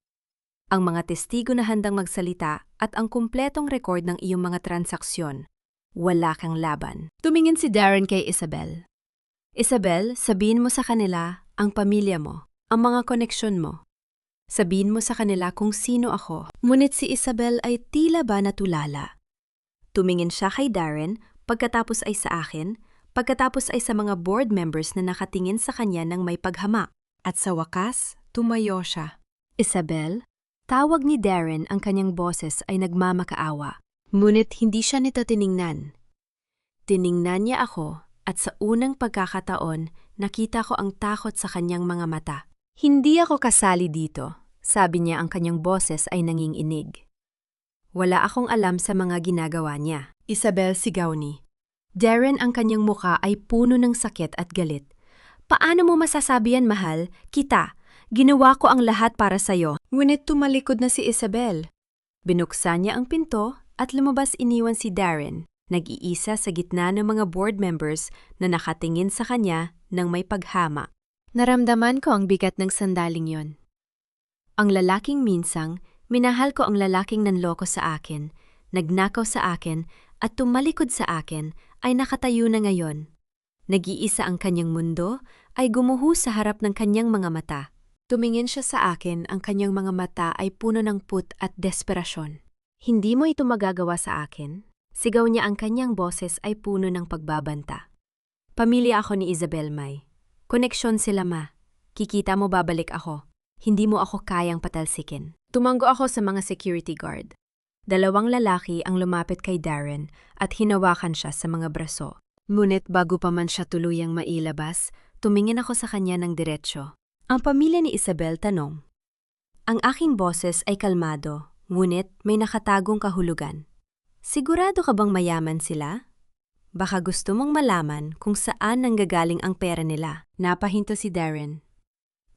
ang mga testigo na handang magsalita at ang kumpletong record ng iyong mga transaksyon. Wala kang laban. Tumingin si Darren kay Isabel. Isabel, sabihin mo sa kanila ang pamilya mo, ang mga koneksyon mo. Sabihin mo sa kanila kung sino ako. Ngunit si Isabel ay tila ba natulala. Tumingin siya kay Darren, pagkatapos ay sa akin, pagkatapos ay sa mga board members na nakatingin sa kanya ng may paghamak. At sa wakas, tumayo siya. Isabel, tawag ni Darren, ang kanyang boses ay nagmamakaawa. Ngunit hindi siya nito tiningnan. Tiningnan niya ako at sa unang pagkakataon, nakita ko ang takot sa kanyang mga mata. Hindi ako kasali dito, sabi niya, ang kanyang boses ay nanginginig. Wala akong alam sa mga ginagawa niya. Isabel, sigaw ni Darren, ang kanyang muka ay puno ng sakit at galit. Paano mo masasabi yan, mahal? Kita, ginawa ko ang lahat para sa'yo. Ngunit tumalikod na si Isabel. Binuksan niya ang pinto at lumabas, iniwan si Darren, nag-iisa sa gitna ng mga board members na nakatingin sa kanya ng may paghama. Naramdaman ko ang bigat ng sandaling yon. Ang lalaking minsang, minahal ko, ang lalaking nanloko sa akin, nagnakaw sa akin at tumalikod sa akin ay nakatayo na ngayon. Nag-iisa ang kanyang mundo ay gumuho sa harap ng kanyang mga mata. Tumingin siya sa akin, ang kanyang mga mata ay puno ng put at desperasyon. Hindi mo ito magagawa sa akin? Sigaw niya, ang kanyang boses ay puno ng pagbabanta. Pamilya ako ni Isabel May. Koneksyon sila, ma. Kikita mo, babalik ako. Hindi mo ako kayang patalsikin. Tumango ako sa mga security guard. 2 lalaki ang lumapit kay Darren at hinawakan siya sa mga braso. Ngunit bago pa man siya tuluyang mailabas, tumingin ako sa kanya ng diretsyo. Ang pamilya ni Isabel, tanong. Ang aking boses ay kalmado, ngunit may nakatagong kahulugan. Sigurado ka bang mayaman sila? Baka gusto mong malaman kung saan nanggagaling ang pera nila. Napahinto si Darren.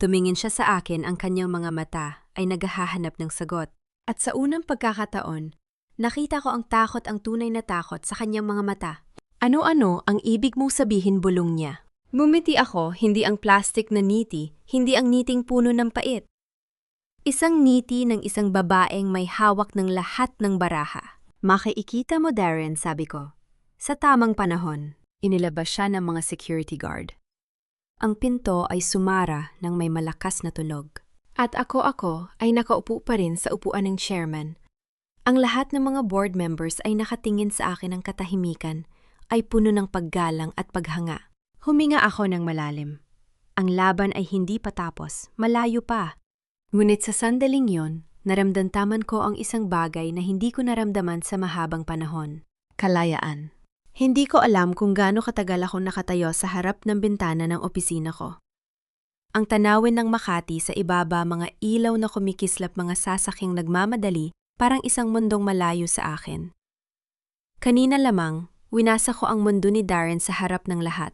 Tumingin siya sa akin, ang kanyang mga mata ay naghahanap ng sagot. At sa unang pagkakataon, nakita ko ang takot, ang tunay na takot sa kanyang mga mata. Ano-ano ang ibig mong sabihin, bulong niya. Mumiti ako, hindi ang plastic na niti, hindi ang niting puno ng pait. Isang niti ng isang babaeng may hawak ng lahat ng baraha. Makikita mo, Darren, sabi ko. Sa tamang panahon, inilabas siya ng mga security guard. Ang pinto ay sumara ng may malakas na tunog. At ako ay nakaupo pa rin sa upuan ng chairman. Ang lahat ng mga board members ay nakatingin sa akin, ng katahimikan ay puno ng paggalang at paghanga. Huminga ako ng malalim. Ang laban ay hindi patapos, malayo pa. Ngunit sa sandaling yon, naramdaman ko ang isang bagay na hindi ko naramdaman sa mahabang panahon. Kalayaan. Hindi ko alam kung gaano katagal ako nakatayo sa harap ng bintana ng opisina ko. Ang tanawin ng Makati sa ibaba, mga ilaw na kumikislap, mga sasakyang nagmamadali, parang isang mundong malayo sa akin. Kanina lamang, winasa ko ang mundo ni Darren sa harap ng lahat.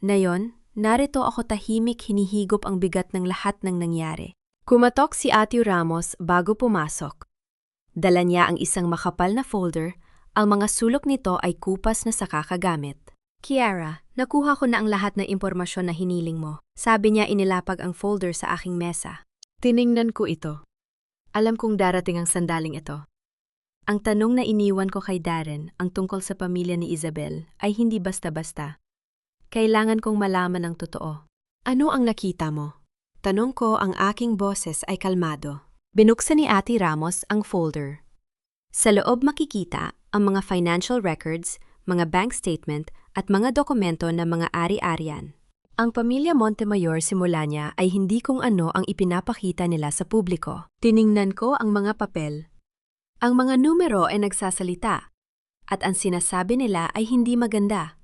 Ngayon, narito ako tahimik, hinihigop ang bigat ng lahat ng nangyari. Kumatok si Ate Ramos bago pumasok. Dala niya ang isang makapal na folder, ang mga sulok nito ay kupas na sa kakagamit. Kiara, nakuha ko na ang lahat ng impormasyon na hiniling mo. Sabi niya inilapag ang folder sa aking mesa. Tiningnan ko ito. Alam kong darating ang sandaling ito. Ang tanong na iniwan ko kay Darren, ang tungkol sa pamilya ni Isabel, ay hindi basta-basta. Kailangan kong malaman ang totoo. Ano ang nakita mo? Tanong ko, ang aking boses ay kalmado. Binuksan ni Ate Ramos ang folder. Sa loob makikita ang mga financial records, mga bank statement at mga dokumento ng mga ari-arian. Ang pamilya Montemayor simula niya ay hindi kung ano ang ipinapakita nila sa publiko. Tiningnan ko ang mga papel. Ang mga numero ay nagsasalita at ang sinasabi nila ay hindi maganda.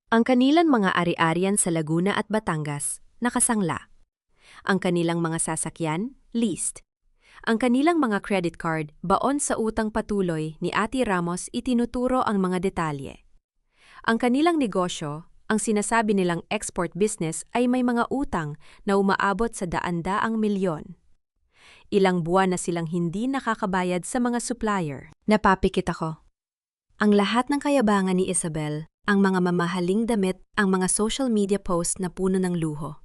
Ang kanilang mga ari-arian sa Laguna at Batangas, nakasangla. Ang kanilang mga sasakyan, leased. Ang kanilang mga credit card, baon sa utang patuloy ni Ate Ramos, itinuturo ang mga detalye. Ang kanilang negosyo, ang sinasabi nilang export business, ay may mga utang na umaabot sa daan-daang milyon. Ilang buwan na silang hindi nakakabayad sa mga supplier. Napapikit ako. Ang lahat ng kayabangan ni Isabel, ang mga mamahaling damit, ang mga social media post na puno ng luho.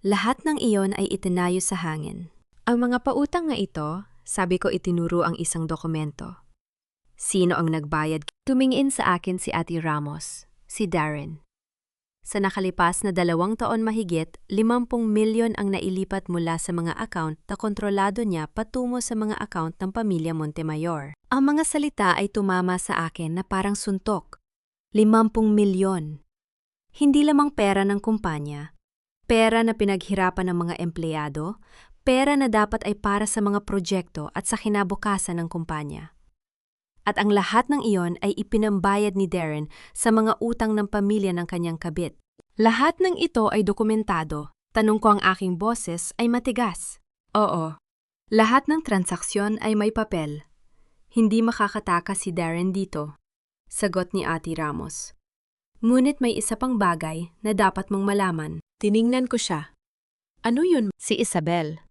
Lahat ng iyon ay itinayo sa hangin. Ang mga pautang nga ito, sabi ko, itinuro ang isang dokumento. Sino ang nagbayad? Tumingin sa akin si Ate Ramos, si Darren. Sa nakalipas na 2 taon mahigit, 50 milyon ang nailipat mula sa mga account na kontrolado niya patungo sa mga account ng pamilya Montemayor. Ang mga salita ay tumama sa akin na parang suntok. 50 milyon. Hindi lamang pera ng kumpanya, pera na pinaghirapan ng mga empleyado, pera na dapat ay para sa mga proyekto at sa kinabukasan ng kumpanya. At ang lahat ng iyon ay ipinambayad ni Darren sa mga utang ng pamilya ng kanyang kabit. Lahat ng ito ay dokumentado. Tanong ko, ang aking boses ay matigas. Oo. Lahat ng transaksyon ay may papel. Hindi makakatakas si Darren dito. Sagot ni Ate Ramos. Ngunit may isa pang bagay na dapat mong malaman. Tiningnan ko siya. Ano yun? Si Isabel.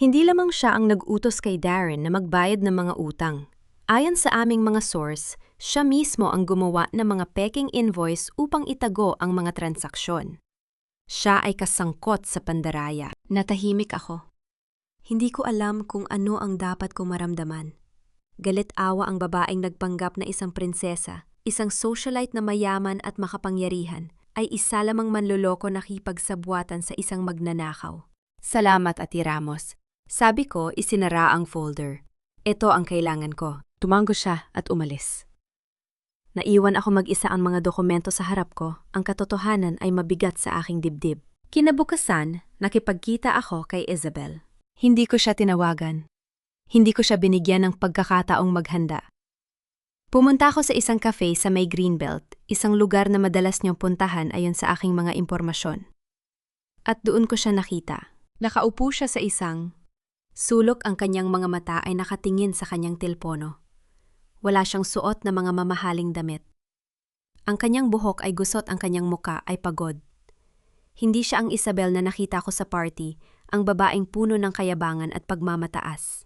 Hindi lamang siya ang nag-utos kay Darren na magbayad ng mga utang. Ayon sa aming mga source, siya mismo ang gumawa ng mga peking invoice upang itago ang mga transaksyon. Siya ay kasangkot sa pandaraya. Natahimik ako. Hindi ko alam kung ano ang dapat kong maramdaman. Galit-awa ang babaeng nagpanggap na isang prinsesa, isang socialite na mayaman at makapangyarihan, ay isa lamang manloloko na kipagsabwatan sa isang magnanakaw. Salamat, Ate Ramos. Sabi ko, isinara ang folder. Ito ang kailangan ko. Tumango siya at umalis. Naiwan ako mag-isa, ang mga dokumento sa harap ko. Ang katotohanan ay mabigat sa aking dibdib. Kinabukasan, nakipagkita ako kay Isabel. Hindi ko siya tinawagan. Hindi ko siya binigyan ng pagkakataong maghanda. Pumunta ako sa isang cafe sa may Greenbelt, isang lugar na madalas niyong puntahan ayon sa aking mga impormasyon. At doon ko siya nakita. Nakaupo siya sa isang sulok, ang kanyang mga mata ay nakatingin sa kanyang telpono. Wala siyang suot na mga mamahaling damit. Ang kanyang buhok ay gusot, ang kanyang muka ay pagod. Hindi siya ang Isabel na nakita ko sa party, ang babaeng puno ng kayabangan at pagmamataas.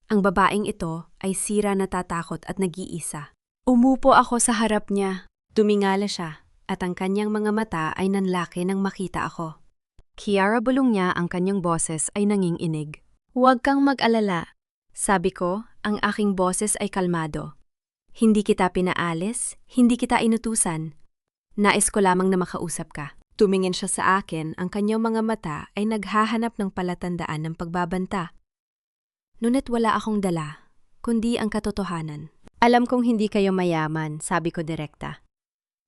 Ang babaeng ito ay sira, natatakot at nag-iisa. Umupo ako sa harap niya. Tumingala siya at ang kanyang mga mata ay nanlaki nang makita ako. Kiara, bulong niya, ang kanyang boses ay nanginginig. Huwag kang mag-alala. Sabi ko, ang aking boses ay kalmado. Hindi kita pinaalis, hindi kita inutusan. Nais ko lamang na makausap ka. Tumingin siya sa akin, ang kanyang mga mata ay naghahanap ng palatandaan ng pagbabanta. Ngunit wala akong dala, kundi ang katotohanan. Alam kong hindi kayo mayaman, sabi ko direkta.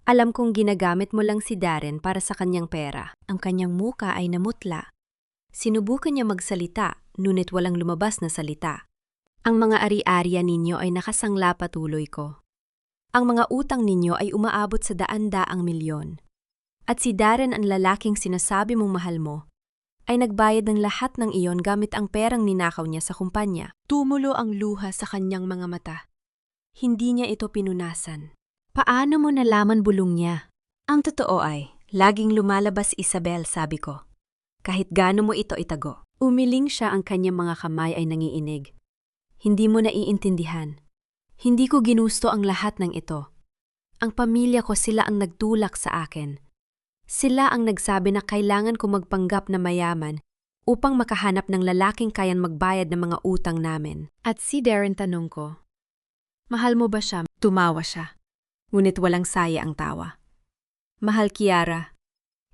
Alam kong ginagamit mo lang si Darren para sa kanyang pera. Ang kanyang muka ay namutla. Sinubukan niya magsalita, ngunit walang lumabas na salita. Ang mga ari-arian ninyo ay nakasangla, patuloy ko. Ang mga utang ninyo ay umaabot sa daan-daang milyon. At si Darren, ang lalaking sinasabi mong mahal mo, ay nagbayad ng lahat ng iyon gamit ang perang ninakaw niya sa kumpanya. Tumulo ang luha sa kanyang mga mata. Hindi niya ito pinunasan. Paano mo nalaman bulong niya? Ang totoo ay, laging lumalabas Isabel, sabi ko. Kahit gaano mo ito itago. Umiling siya, ang kanyang mga kamay ay nangiinig. Hindi mo naiintindihan. Hindi ko ginusto ang lahat ng ito. Ang pamilya ko, sila ang nagtulak sa akin. Sila ang nagsabi na kailangan ko magpanggap na mayaman upang makahanap ng lalaking kayang magbayad ng mga utang namin. At si Darren, tanong ko, mahal mo ba siya? Tumawa siya. Ngunit walang saya ang tawa. Mahal, Kiara.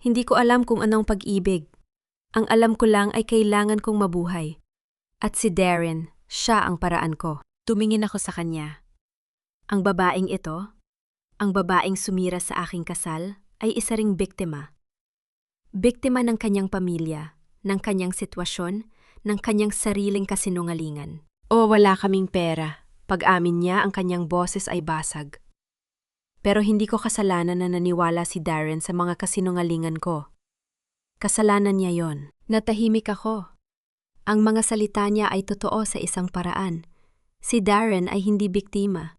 Hindi ko alam kung anong pag-ibig. Ang alam ko lang ay kailangan kong mabuhay. At si Darren, siya ang paraan ko. Tumingin ako sa kanya. Ang babaeng ito, ang babaeng sumira sa aking kasal, ay isa ring biktima. Biktima ng kanyang pamilya, ng kanyang sitwasyon, ng kanyang sariling kasinungalingan. O wala kaming pera. Pag-amin niya, ang kanyang boses ay basag. Pero hindi ko kasalanan na naniwala si Darren sa mga kasinungalingan ko. Kasalanan niya yon. Natahimik ako. Ang mga salita niya ay totoo sa isang paraan. Si Darren ay hindi biktima.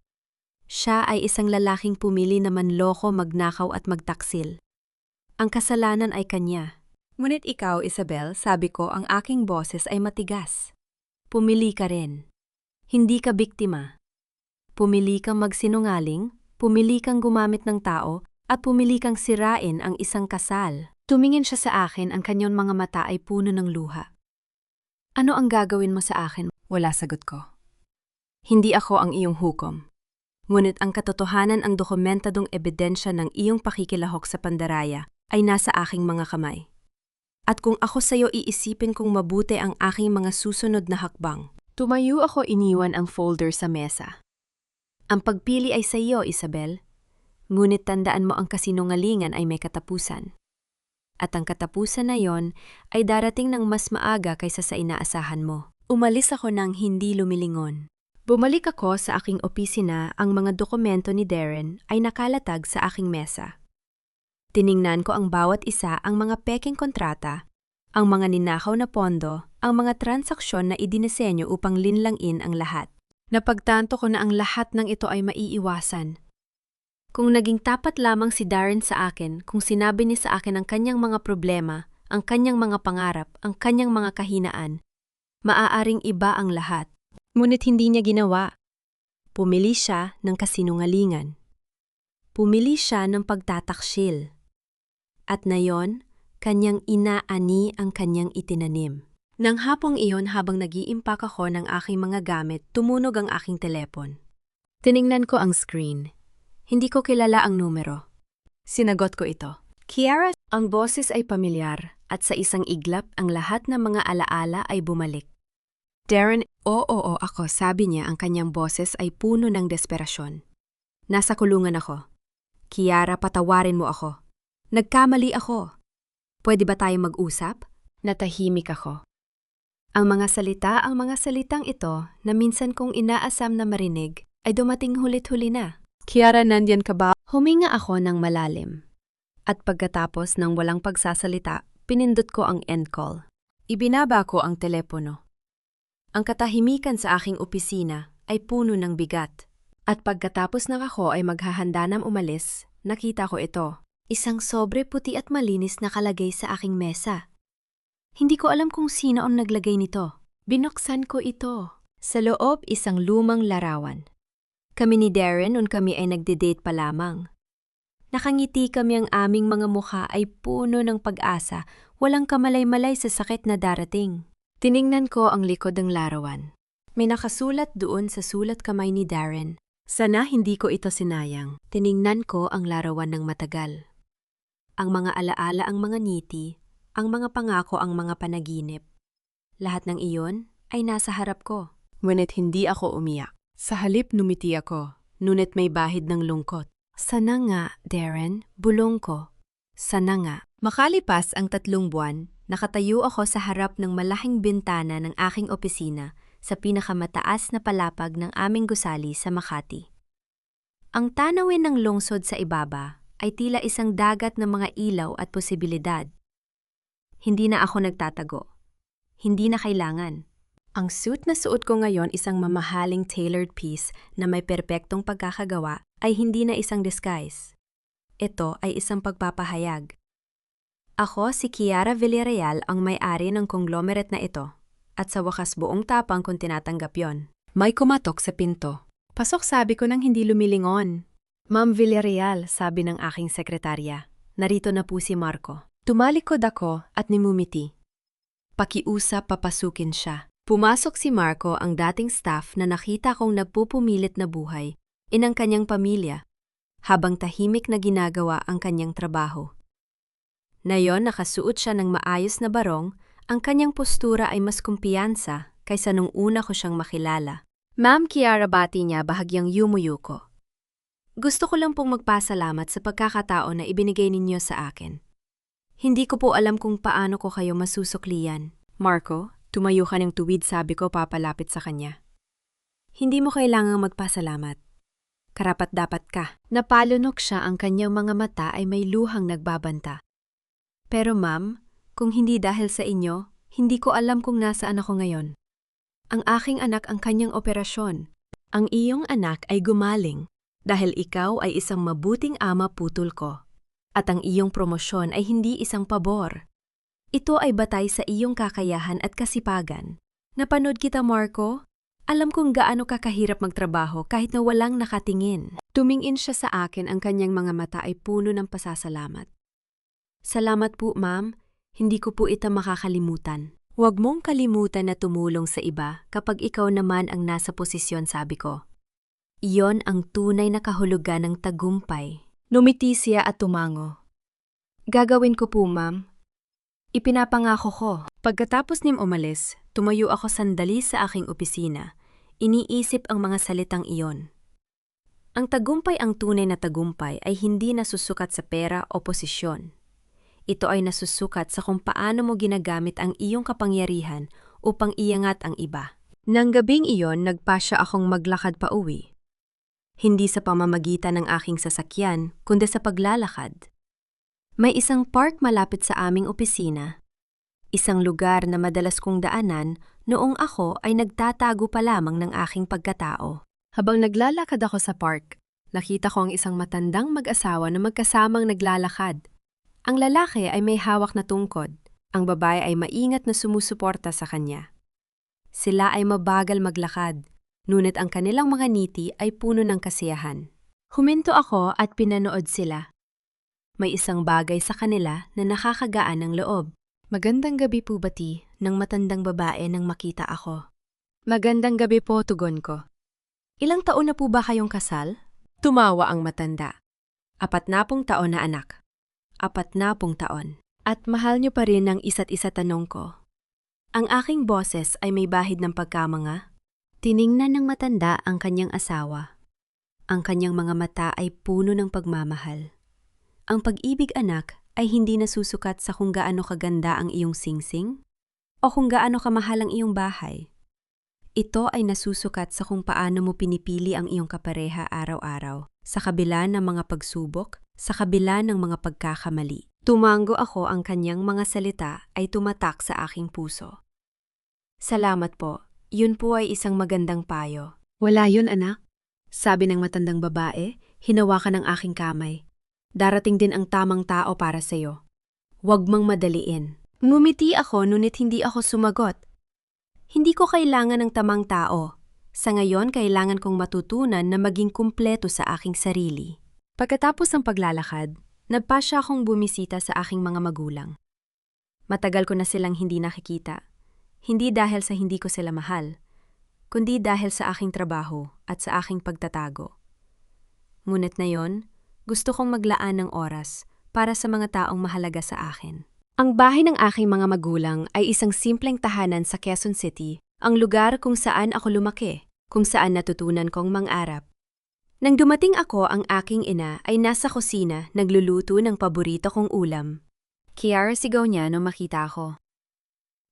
Siya ay isang lalaking pumili na manloko, magnakaw at magtaksil. Ang kasalanan ay kanya. Ngunit ikaw, Isabel, sabi ko, ang aking boses ay matigas. Pumili ka rin. Hindi ka biktima. Pumili kang magsinungaling, pumili kang gumamit ng tao, at pumili kang sirain ang isang kasal. Tumingin siya sa akin, ang kanyang mga mata ay puno ng luha. Ano ang gagawin mo sa akin? Wala, sagot ko. Hindi ako ang iyong hukom. Ngunit ang katotohanan, ang dokumentadong ebidensya ng iyong pakikilahok sa pandaraya ay nasa aking mga kamay. At kung ako sa'yo, iisipin kong mabuti ang aking mga susunod na hakbang. Tumayo ako, iniwan ang folder sa mesa. Ang pagpili ay sa iyo, Isabel. Ngunit tandaan mo, ang kasinungalingan ay may katapusan. At ang katapusan na yon ay darating ng mas maaga kaysa sa inaasahan mo. Umalis ako nang hindi lumilingon. Bumalik ako sa aking opisina, ang mga dokumento ni Darren ay nakalatag sa aking mesa. Tiningnan ko ang bawat isa, ang mga peking kontrata, ang mga ninakaw na pondo, ang mga transaksyon na idinisenyo upang linlangin ang lahat. Napagtanto ko na ang lahat ng ito ay maiiwasan. Kung naging tapat lamang si Darren sa akin, kung sinabi niya sa akin ang kanyang mga problema, ang kanyang mga pangarap, ang kanyang mga kahinaan, maaaring iba ang lahat. Ngunit hindi niya ginawa. Pumili siya ng kasinungalingan. Pumili siya ng pagtataksil. At nayon, kanyang inaani ang kanyang itinanim. Nang hapong iyon, habang nag-iimpak ako ng aking mga gamit, tumunog ang aking telepon. Tiningnan ko ang screen. Hindi ko kilala ang numero. Sinagot ko ito. Kiara, ang boses ay pamilyar at sa isang iglap ang lahat ng mga alaala ay bumalik. Darren, oo, ako, sabi niya, ang kanyang boses ay puno ng desperasyon. Nasa kulungan ako. Kiara, patawarin mo ako. Nagkamali ako. Pwede ba tayo mag-usap? Natahimik ako. Ang mga salitang ito na minsan kong inaasam na marinig ay dumating hulit-huli na. Kiara, nandyan ka ba? Huminga ako ng malalim. At pagkatapos ng walang pagsasalita, pinindot ko ang end call. Ibinaba ko ang telepono. Ang katahimikan sa aking opisina ay puno ng bigat. At pagkatapos ng ako ay maghahanda ng umalis, nakita ko ito. Isang sobre puti at malinis na kalagay sa aking mesa. Hindi ko alam kung sino ang naglagay nito. Binuksan ko ito. Sa loob, isang lumang larawan. Kami ni Darren noon kami ay nagde-date pa lamang. Nakangiti kami, ang aming mga mukha ay puno ng pag-asa, walang kamalay-malay sa sakit na darating. Tiningnan ko ang likod ng larawan. May nakasulat doon sa sulat kamay ni Darren. Sana hindi ko ito sinayang. Tiningnan ko ang larawan ng matagal. Ang mga alaala, ang mga ngiti, ang mga pangako, ang mga panaginip. Lahat ng iyon ay nasa harap ko. Ngunit hindi ako umiyak. Sa halip numiti ako, ngunit may bahid ng lungkot. Sana nga, Darren, bulong ko. Sana nga. Makalipas ang 3 buwan, nakatayo ako sa harap ng malaking bintana ng aking opisina sa pinakamataas na palapag ng aming gusali sa Makati. Ang tanawin ng lungsod sa ibaba ay tila isang dagat ng mga ilaw at posibilidad. Hindi na ako nagtatago. Hindi na kailangan. Ang suit na suot ko ngayon, isang mamahaling tailored piece na may perpektong pagkakagawa, ay hindi na isang disguise. Ito ay isang pagpapahayag. Ako si Kiara Villarreal, ang may-ari ng conglomerate na ito. At sa wakas buong tapang kung tinatanggap yon. May kumatok sa pinto. Pasok, sabi ko nang hindi lumilingon. Ma'am Villarreal, sabi ng aking sekretarya. Narito na po si Marco. Tumalikod ako at nimumiti. Pakiusap papasukin siya. Pumasok si Marco, ang dating staff na nakita kong nagpupumilit na buhay, inang kanyang pamilya, habang tahimik na ginagawa ang kanyang trabaho. Nayon nakasuot siya ng maayos na barong, ang kanyang postura ay mas kumpiyansa kaysa nung una ko siyang makilala. Ma'am Kiara, bati niya bahagyang yumuyuko. Gusto ko lang pong magpasalamat sa pagkakataon na ibinigay ninyo sa akin. Hindi ko po alam kung paano ko kayo masusuklian. Marco, tumayo ka ng tuwid, sabi ko papalapit sa kanya. Hindi mo kailangang magpasalamat. Karapat-dapat ka. Napalunok siya, ang kanyang mga mata ay may luhang nagbabanta. Pero ma'am, kung hindi dahil sa inyo, hindi ko alam kung nasaan ako ngayon. Ang aking anak ang kanyang operasyon. Ang iyong anak ay gumaling dahil ikaw ay isang mabuting ama, putol ko. At ang iyong promosyon ay hindi isang pabor. Ito ay batay sa iyong kakayahan at kasipagan. Napanood kita, Marco. Alam kong gaano kakahirap magtrabaho kahit na walang nakatingin. Tumingin siya sa akin, ang kanyang mga mata ay puno ng pasasalamat. Salamat po, ma'am. Hindi ko po ito makakalimutan. Huwag mong kalimutan na tumulong sa iba kapag ikaw naman ang nasa posisyon, sabi ko. Iyon ang tunay na kahulugan ng tagumpay. Numiti siya at tumango. Gagawin ko po, ma'am. Ipinapangako ko. Pagkatapos nim umalis, tumayo ako sandali sa aking opisina. Iniisip ang mga salitang iyon. Ang tagumpay, ang tunay na tagumpay, ay hindi nasusukat sa pera o posisyon. Ito ay nasusukat sa kung paano mo ginagamit ang iyong kapangyarihan upang iangat ang iba. Nang gabing iyon, nagpasya akong maglakad pa uwi. Hindi sa pamamagitan ng aking sasakyan, kundi sa paglalakad. May isang park malapit sa aming opisina. Isang lugar na madalas kong daanan noong ako ay nagtatago pa lamang ng aking pagkatao. Habang naglalakad ako sa park, nakita ko ang isang matandang mag-asawa na magkasamang naglalakad. Ang lalaki ay may hawak na tungkod. Ang babae ay maingat na sumusuporta sa kanya. Sila ay mabagal maglakad, ngunit ang kanilang mga ngiti ay puno ng kasiyahan. Huminto ako at pinanood sila. May isang bagay sa kanila na nakakagaan ng loob. Magandang gabi po, bati ng matandang babae nang makita ako. Magandang gabi po, tugon ko. Ilang taon na po ba kayong kasal? Tumawa ang matanda. 40 taon na, anak. 40 taon. At mahal niyo pa rin ang isa't isa, tanong ko. Ang aking boses ay may bahid ng pagkamanga. Tiningnan ng matanda ang kanyang asawa. Ang kanyang mga mata ay puno ng pagmamahal. Ang pag-ibig, anak, ay hindi nasusukat sa kung gaano kaganda ang iyong singsing o kung gaano kamahal ang iyong bahay. Ito ay nasusukat sa kung paano mo pinipili ang iyong kapareha araw-araw, sa kabila ng mga pagsubok, sa kabila ng mga pagkakamali. Tumango ako, ang kanyang mga salita ay tumatak sa aking puso. Salamat po, yun po ay isang magandang payo. Wala yun, anak. Sabi ng matandang babae, hinawakan ng aking kamay. Darating din ang tamang tao para sa'yo. Huwag mang madaliin. Ngumiti ako, ngunit hindi ako sumagot. Hindi ko kailangan ng tamang tao. Sa ngayon, kailangan kong matutunan na maging kumpleto sa aking sarili. Pagkatapos ng paglalakad, nagpasya akong bumisita sa aking mga magulang. Matagal ko na silang hindi nakikita. Hindi dahil sa hindi ko sila mahal, kundi dahil sa aking trabaho at sa aking pagtatago. Ngunit na yon, gusto kong maglaan ng oras para sa mga taong mahalaga sa akin. Ang bahay ng aking mga magulang ay isang simpleng tahanan sa Quezon City, ang lugar kung saan ako lumaki, kung saan natutunan kong mang-arap. Nang dumating ako, ang aking ina ay nasa kusina nagluluto ng paborito kong ulam. Kiara, sigaw niya nung makita ako.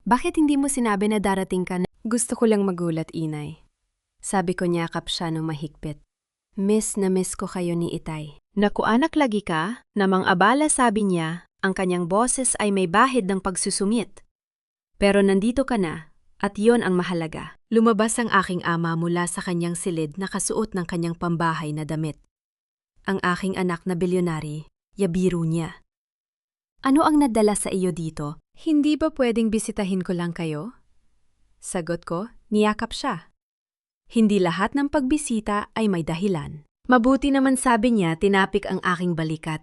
Bakit hindi mo sinabi na darating ka na? Gusto ko lang magulat, inay. Sabi ko, niyakap siya nung mahigpit. Miss na miss ko kayo ni Itay. Naku anak lagi ka, namang abala sabi niya, ang kanyang boses ay may bahid ng pagsusumit. Pero nandito ka na, at yon ang mahalaga. Lumabas ang aking ama mula sa kanyang silid na kasuot ng kanyang pambahay na damit. Ang aking anak na bilyonary, yabiro niya. Ano ang nadala sa iyo dito? Hindi ba pwedeng bisitahin ko lang kayo? Sagot ko, niyakap siya. Hindi lahat ng pagbisita ay may dahilan. Mabuti naman sabi niya tinapik ang aking balikat.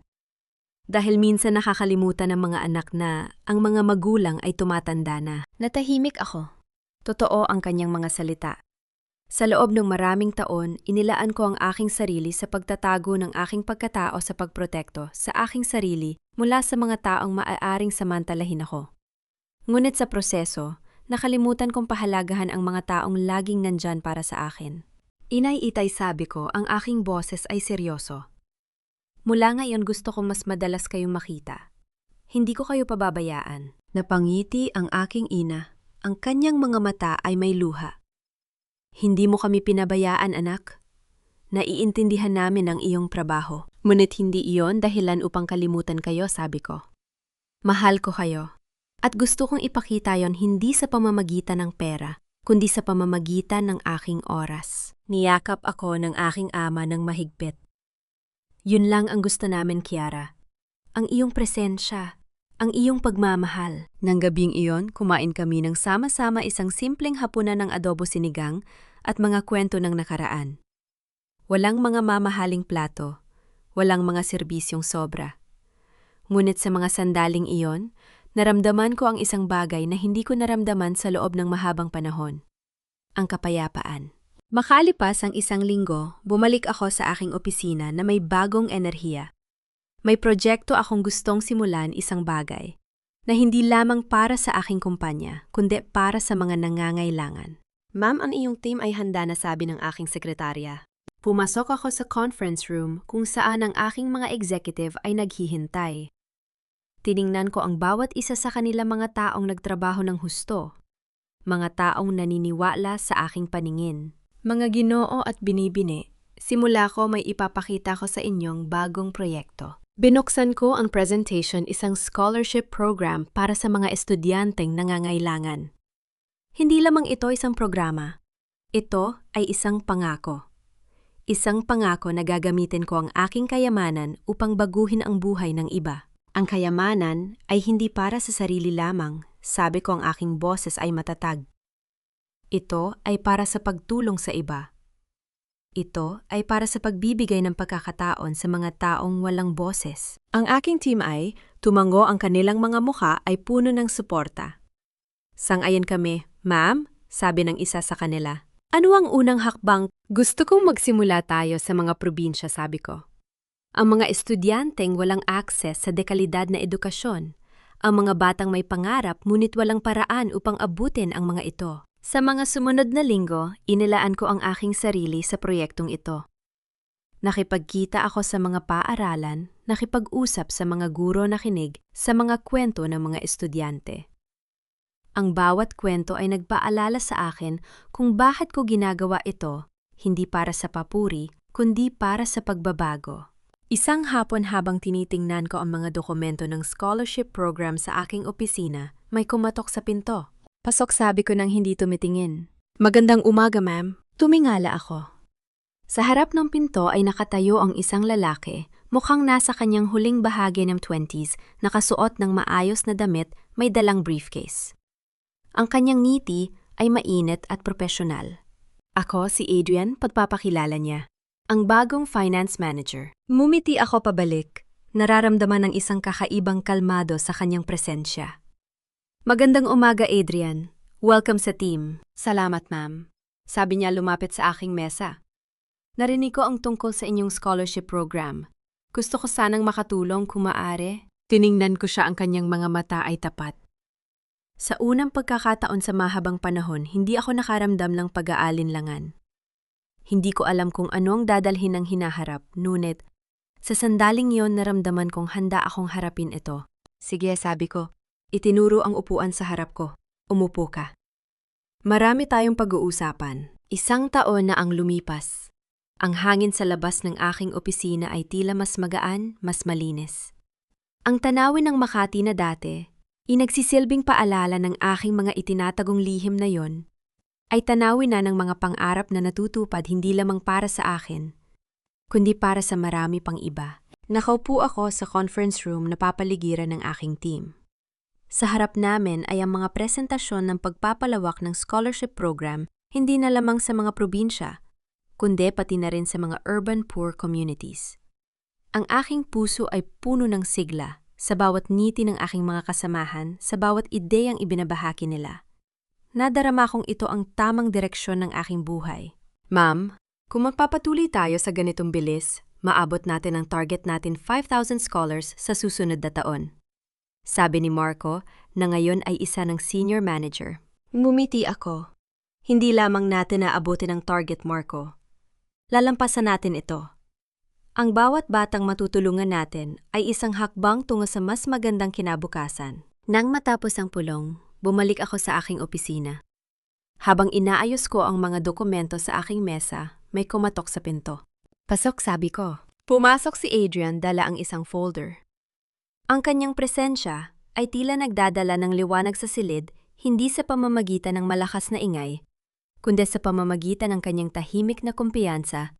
Dahil minsan nakakalimutan ng mga anak na ang mga magulang ay tumatanda na. Natahimik ako. Totoo ang kanyang mga salita. Sa loob ng maraming taon, inilaan ko ang aking sarili sa pagtatago ng aking pagkatao sa pagprotekto sa aking sarili mula sa mga taong maaaring samantalahin ako. Ngunit sa proseso, nakalimutan kong pahalagahan ang mga taong laging nandyan para sa akin. Inay Itay sabi ko, ang aking boses ay seryoso. Mula ngayon gusto kong mas madalas kayong makita. Hindi ko kayo pababayaan. Napangiti ang aking ina. Ang kanyang mga mata ay may luha. Hindi mo kami pinabayaan, anak. Naiintindihan namin ang iyong trabaho. Ngunit hindi iyon dahilan upang kalimutan kayo, sabi ko. Mahal ko kayo. At gusto kong ipakita yon hindi sa pamamagitan ng pera, kundi sa pamamagitan ng aking oras. Niyakap ako ng aking ama ng mahigpit. Yun lang ang gusto namin, Kiara. Ang iyong presensya. Ang iyong pagmamahal. Nang gabing iyon, kumain kami ng sama-sama isang simpleng hapunan ng adobo sinigang at mga kwento ng nakaraan. Walang mga mamahaling plato, walang mga serbisyong sobra. Ngunit sa mga sandaling iyon, naramdaman ko ang isang bagay na hindi ko naramdaman sa loob ng mahabang panahon. Ang kapayapaan. Makalipas ang isang linggo, bumalik ako sa aking opisina na may bagong enerhiya. May proyekto akong gustong simulan, isang bagay na hindi lamang para sa aking kumpanya, kundi para sa mga nangangailangan. Ma'am, ang iyong team ay handa na, sabi ng aking sekretarya. Pumasok ako sa conference room kung saan ang aking mga executive ay naghihintay. Tiningnan ko ang bawat isa sa kanila, mga taong nagtrabaho ng husto, mga taong naniniwala sa aking paningin. Mga Ginoo at binibini, simula ko may ipapakita ko sa inyong bagong proyekto. Binuksan ko ang presentation, isang scholarship program para sa mga estudyanteng nangangailangan. Hindi lamang ito isang programa. Ito ay isang pangako. Isang pangako na gagamitin ko ang aking kayamanan upang baguhin ang buhay ng iba. Ang kayamanan ay hindi para sa sarili lamang, sabi ko, ang aking boses ay matatag. Ito ay para sa pagtulong sa iba. Ito ay para sa pagbibigay ng pagkakataon sa mga taong walang boses. Ang aking team ay tumango, ang kanilang mga mukha ay puno ng suporta. Sang-ayon kami, ma'am, sabi ng isa sa kanila. Ano ang unang hakbang? Gusto kong magsimula tayo sa mga probinsya, sabi ko. Ang mga estudyanteng walang akses sa dekalidad na edukasyon. Ang mga batang may pangarap ngunit walang paraan upang abutin ang mga ito. Sa mga sumunod na linggo, inilaan ko ang aking sarili sa proyektong ito. Nakipagkita ako sa mga paaralan, nakipag-usap sa mga guro, nakinig sa mga kwento ng mga estudyante. Ang bawat kwento ay nagpaalala sa akin kung bakit ko ginagawa ito, hindi para sa papuri, kundi para sa pagbabago. Isang hapon habang tinitingnan ko ang mga dokumento ng scholarship program sa aking opisina, may kumatok sa pinto. Pasok, sabi ko nang hindi tumitingin. Magandang umaga, ma'am. Tumingala ako. Sa harap ng pinto ay nakatayo ang isang lalaki, mukhang nasa kanyang huling bahagi ng 20s, nakasuot ng maayos na damit, may dalang briefcase. Ang kanyang ngiti ay mainit at propesyonal. Ako si Adrian, pagpapakilala niya. Ang bagong finance manager. Mumiti ako pabalik. Nararamdaman ng isang kakaibang kalmado sa kanyang presensya. Magandang umaga, Adrian. Welcome sa team. Salamat, ma'am. Sabi niya lumapit sa aking mesa. Narinig ko ang tungkol sa inyong scholarship program. Gusto ko sanang makatulong kung maaari. Tiningnan ko siya, ang kanyang mga mata ay tapat. Sa unang pagkakataon sa mahabang panahon, hindi ako nakaramdam ng pag-aalinlangan. Hindi ko alam kung ano ang dadalhin ng hinaharap, ngunit sa sandaling yon naramdaman kong handa akong harapin ito. Sige, sabi ko. Itinuro ang upuan sa harap ko. Umupo ka. Marami tayong pag-uusapan. Isang taon na ang lumipas. Ang hangin sa labas ng aking opisina ay tila mas magaan, mas malinis. Ang tanawin ng Makati na dati, inagsisilbing paalala ng aking mga itinatagong lihim na yon, ay tanawin na ng mga pangarap na natutupad hindi lamang para sa akin, kundi para sa marami pang iba. Nakaupo ako sa conference room na papaligiran ng aking team. Sa harap namin ay ang mga presentasyon ng pagpapalawak ng scholarship program hindi na lamang sa mga probinsya, kundi pati na rin sa mga urban poor communities. Ang aking puso ay puno ng sigla sa bawat ngiti ng aking mga kasamahan, sa bawat ideyang ibinabahagi nila. Nadarama kong ito ang tamang direksyon ng aking buhay. Ma'am, kung magpapatuloy tayo sa ganitong bilis, maabot natin ang target natin 5,000 scholars sa susunod na taon. Sabi ni Marco na ngayon ay isa ng senior manager. Ngumiti ako. Hindi lamang natin naabutin ang target, Marco. Lalampasan natin ito. Ang bawat batang matutulungan natin ay isang hakbang tungo sa mas magandang kinabukasan. Nang matapos ang pulong, bumalik ako sa aking opisina. Habang inaayos ko ang mga dokumento sa aking mesa, may kumatok sa pinto. Pasok, sabi ko. Pumasok si Adrian, dala ang isang folder. Ang kanyang presensya ay tila nagdadala ng liwanag sa silid, hindi sa pamamagitan ng malakas na ingay, kundi sa pamamagitan ng kanyang tahimik na kumpiyansa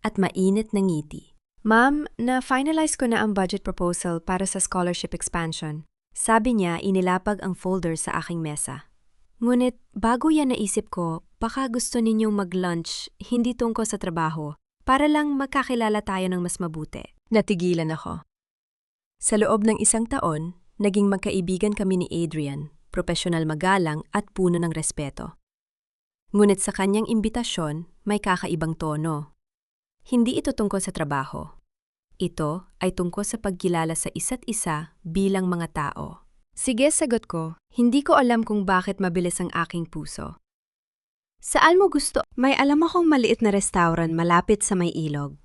at mainit na ngiti. Ma'am, na-finalize ko na ang budget proposal para sa scholarship expansion. Sabi niya, inilapag ang folder sa aking mesa. Ngunit bago yan naisip ko, baka gusto ninyong mag-lunch, hindi tungkol sa trabaho, para lang magkakilala tayo ng mas mabuti. Natigilan ako. Sa loob ng 1 taon, naging magkaibigan kami ni Adrian, profesional magalang at puno ng respeto. Ngunit sa kanyang imbitasyon, may kakaibang tono. Hindi ito tungkol sa trabaho. Ito ay tungkol sa pagkilala sa isa't isa bilang mga tao. Sige, sagot ko. Hindi ko alam kung bakit mabilis ang aking puso. Saan mo gusto? May alam akong maliit na restaurant malapit sa may ilog.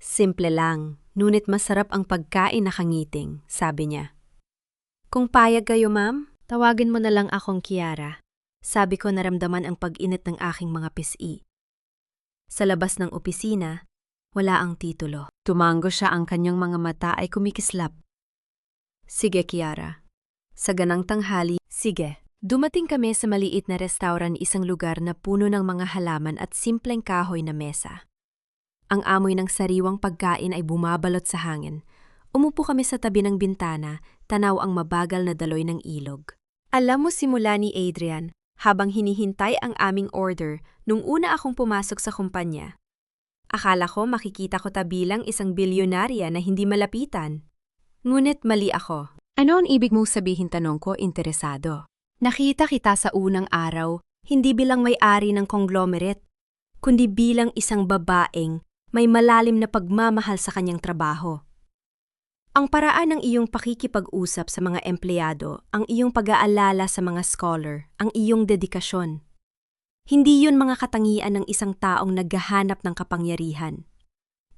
Simple lang, ngunit masarap ang pagkain na kangiting, sabi niya. Kung payag kayo, ma'am, tawagin mo na lang akong Kiara. Sabi ko, naramdaman ang pag-init ng aking mga pisngi. Sa labas ng opisina, wala ang titulo. Tumango siya, ang kanyang mga mata ay kumikislap. Sige, Kiara. Sa ganang tanghali, sige. Dumating kami sa maliit na restaurant, isang lugar na puno ng mga halaman at simpleng kahoy na mesa. Ang amoy ng sariwang pagkain ay bumabalot sa hangin. Umupo kami sa tabi ng bintana, tanaw ang mabagal na daloy ng ilog. Alam mo, simula ni Adrian, habang hinihintay ang aming order nung una akong pumasok sa kumpanya. Akala ko makikita ko bilang isang bilyonarya na hindi malapitan. Ngunit mali ako. Ano ang ibig mong sabihin, tanong ko, interesado. Nakita kita sa unang araw, hindi bilang may-ari ng conglomerate, kundi bilang isang babaeng may malalim na pagmamahal sa kanyang trabaho. Ang paraan ng iyong pakikipag-usap sa mga empleyado, ang iyong pag-aalala sa mga scholar, ang iyong dedikasyon. Hindi yun mga katangian ng isang taong naghahanap ng kapangyarihan.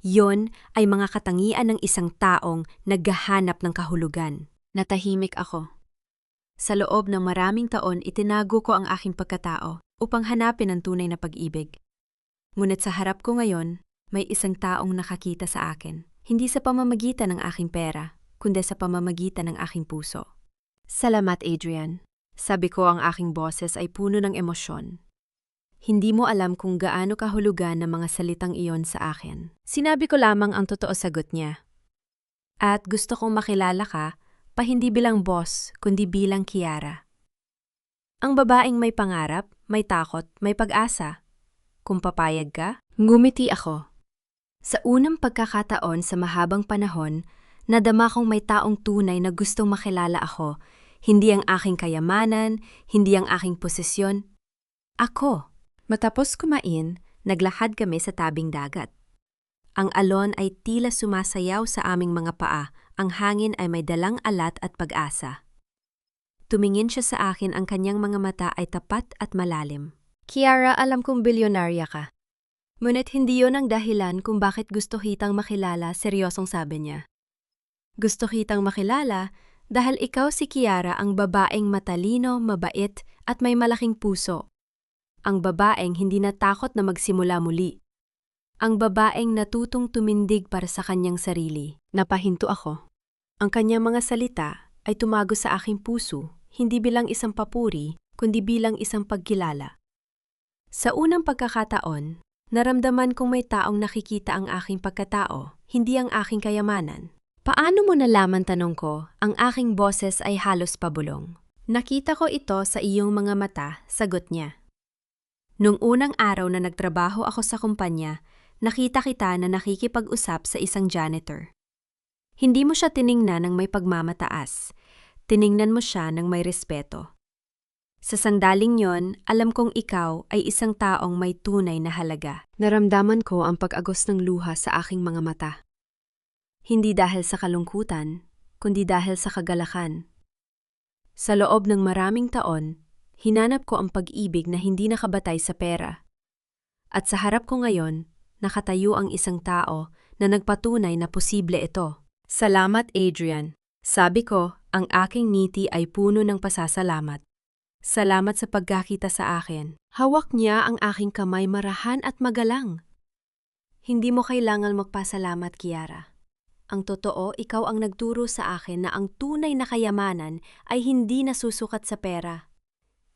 Yon ay mga katangian ng isang taong naghahanap ng kahulugan. Natahimik ako. Sa loob ng maraming taon, itinago ko ang aking pagkatao upang hanapin ang tunay na pag-ibig. Ngunit sa harap ko ngayon, may isang taong nakakita sa akin. Hindi sa pamamagitan ng aking pera, kundi sa pamamagitan ng aking puso. Salamat, Adrian. Sabi ko, ang aking boses ay puno ng emosyon. Hindi mo alam kung gaano kahulugan ng mga salitang iyon sa akin. Sinabi ko lamang ang totoo, sagot niya. At gusto kong makilala ka, pa hindi bilang boss, kundi bilang Kiara. Ang babaeng may pangarap, may takot, may pag-asa. Kung papayag ka, ngumiti ako. Sa unang pagkakataon sa mahabang panahon, nadama kong may taong tunay na gustong makilala ako. Hindi ang aking kayamanan, hindi ang aking posisyon. Ako. Matapos kumain, naglakad kami sa tabing dagat. Ang alon ay tila sumasayaw sa aming mga paa, ang hangin ay may dalang alat at pag-asa. Tumingin siya sa akin, ang kanyang mga mata ay tapat at malalim. Kiara, alam kong bilyonarya ka. Ngunit hindi yon ang dahilan kung bakit gusto kitang makilala, seryosong sabi niya. Gusto kitang makilala dahil ikaw si Kiara, ang babaeng matalino, mabait at may malaking puso. Ang babaeng hindi natakot na magsimula muli. Ang babaeng natutong tumindig para sa kanyang sarili. Napahinto ako. Ang kanyang mga salita ay tumago sa aking puso, hindi bilang isang papuri, kundi bilang isang pagkilala. Sa unang pagkakataon, naramdaman kong may taong nakikita ang aking pagkatao, hindi ang aking kayamanan. Paano mo nalaman, tanong ko, ang aking boses ay halos pabulong? Nakita ko ito sa iyong mga mata, sagot niya. Nung unang araw na nagtrabaho ako sa kumpanya, nakita kita na nakikipag-usap sa isang janitor. Hindi mo siya tiningnan ng may pagmamataas. Tiningnan mo siya ng may respeto. Sa sandaling yon, alam kong ikaw ay isang taong may tunay na halaga. Naramdaman ko ang pag-agos ng luha sa aking mga mata. Hindi dahil sa kalungkutan, kundi dahil sa kagalakan. Sa loob ng maraming taon, hinanap ko ang pag-ibig na hindi nakabatay sa pera. At sa harap ko ngayon, nakatayo ang isang tao na nagpatunay na posible ito. Salamat, Adrian. Sabi ko, ang aking ngiti ay puno ng pasasalamat. Salamat sa pagkakita sa akin. Hawak niya ang aking kamay marahan at magalang. Hindi mo kailangan magpasalamat, Kiara. Ang totoo, ikaw ang nagturo sa akin na ang tunay na kayamanan ay hindi nasusukat sa pera.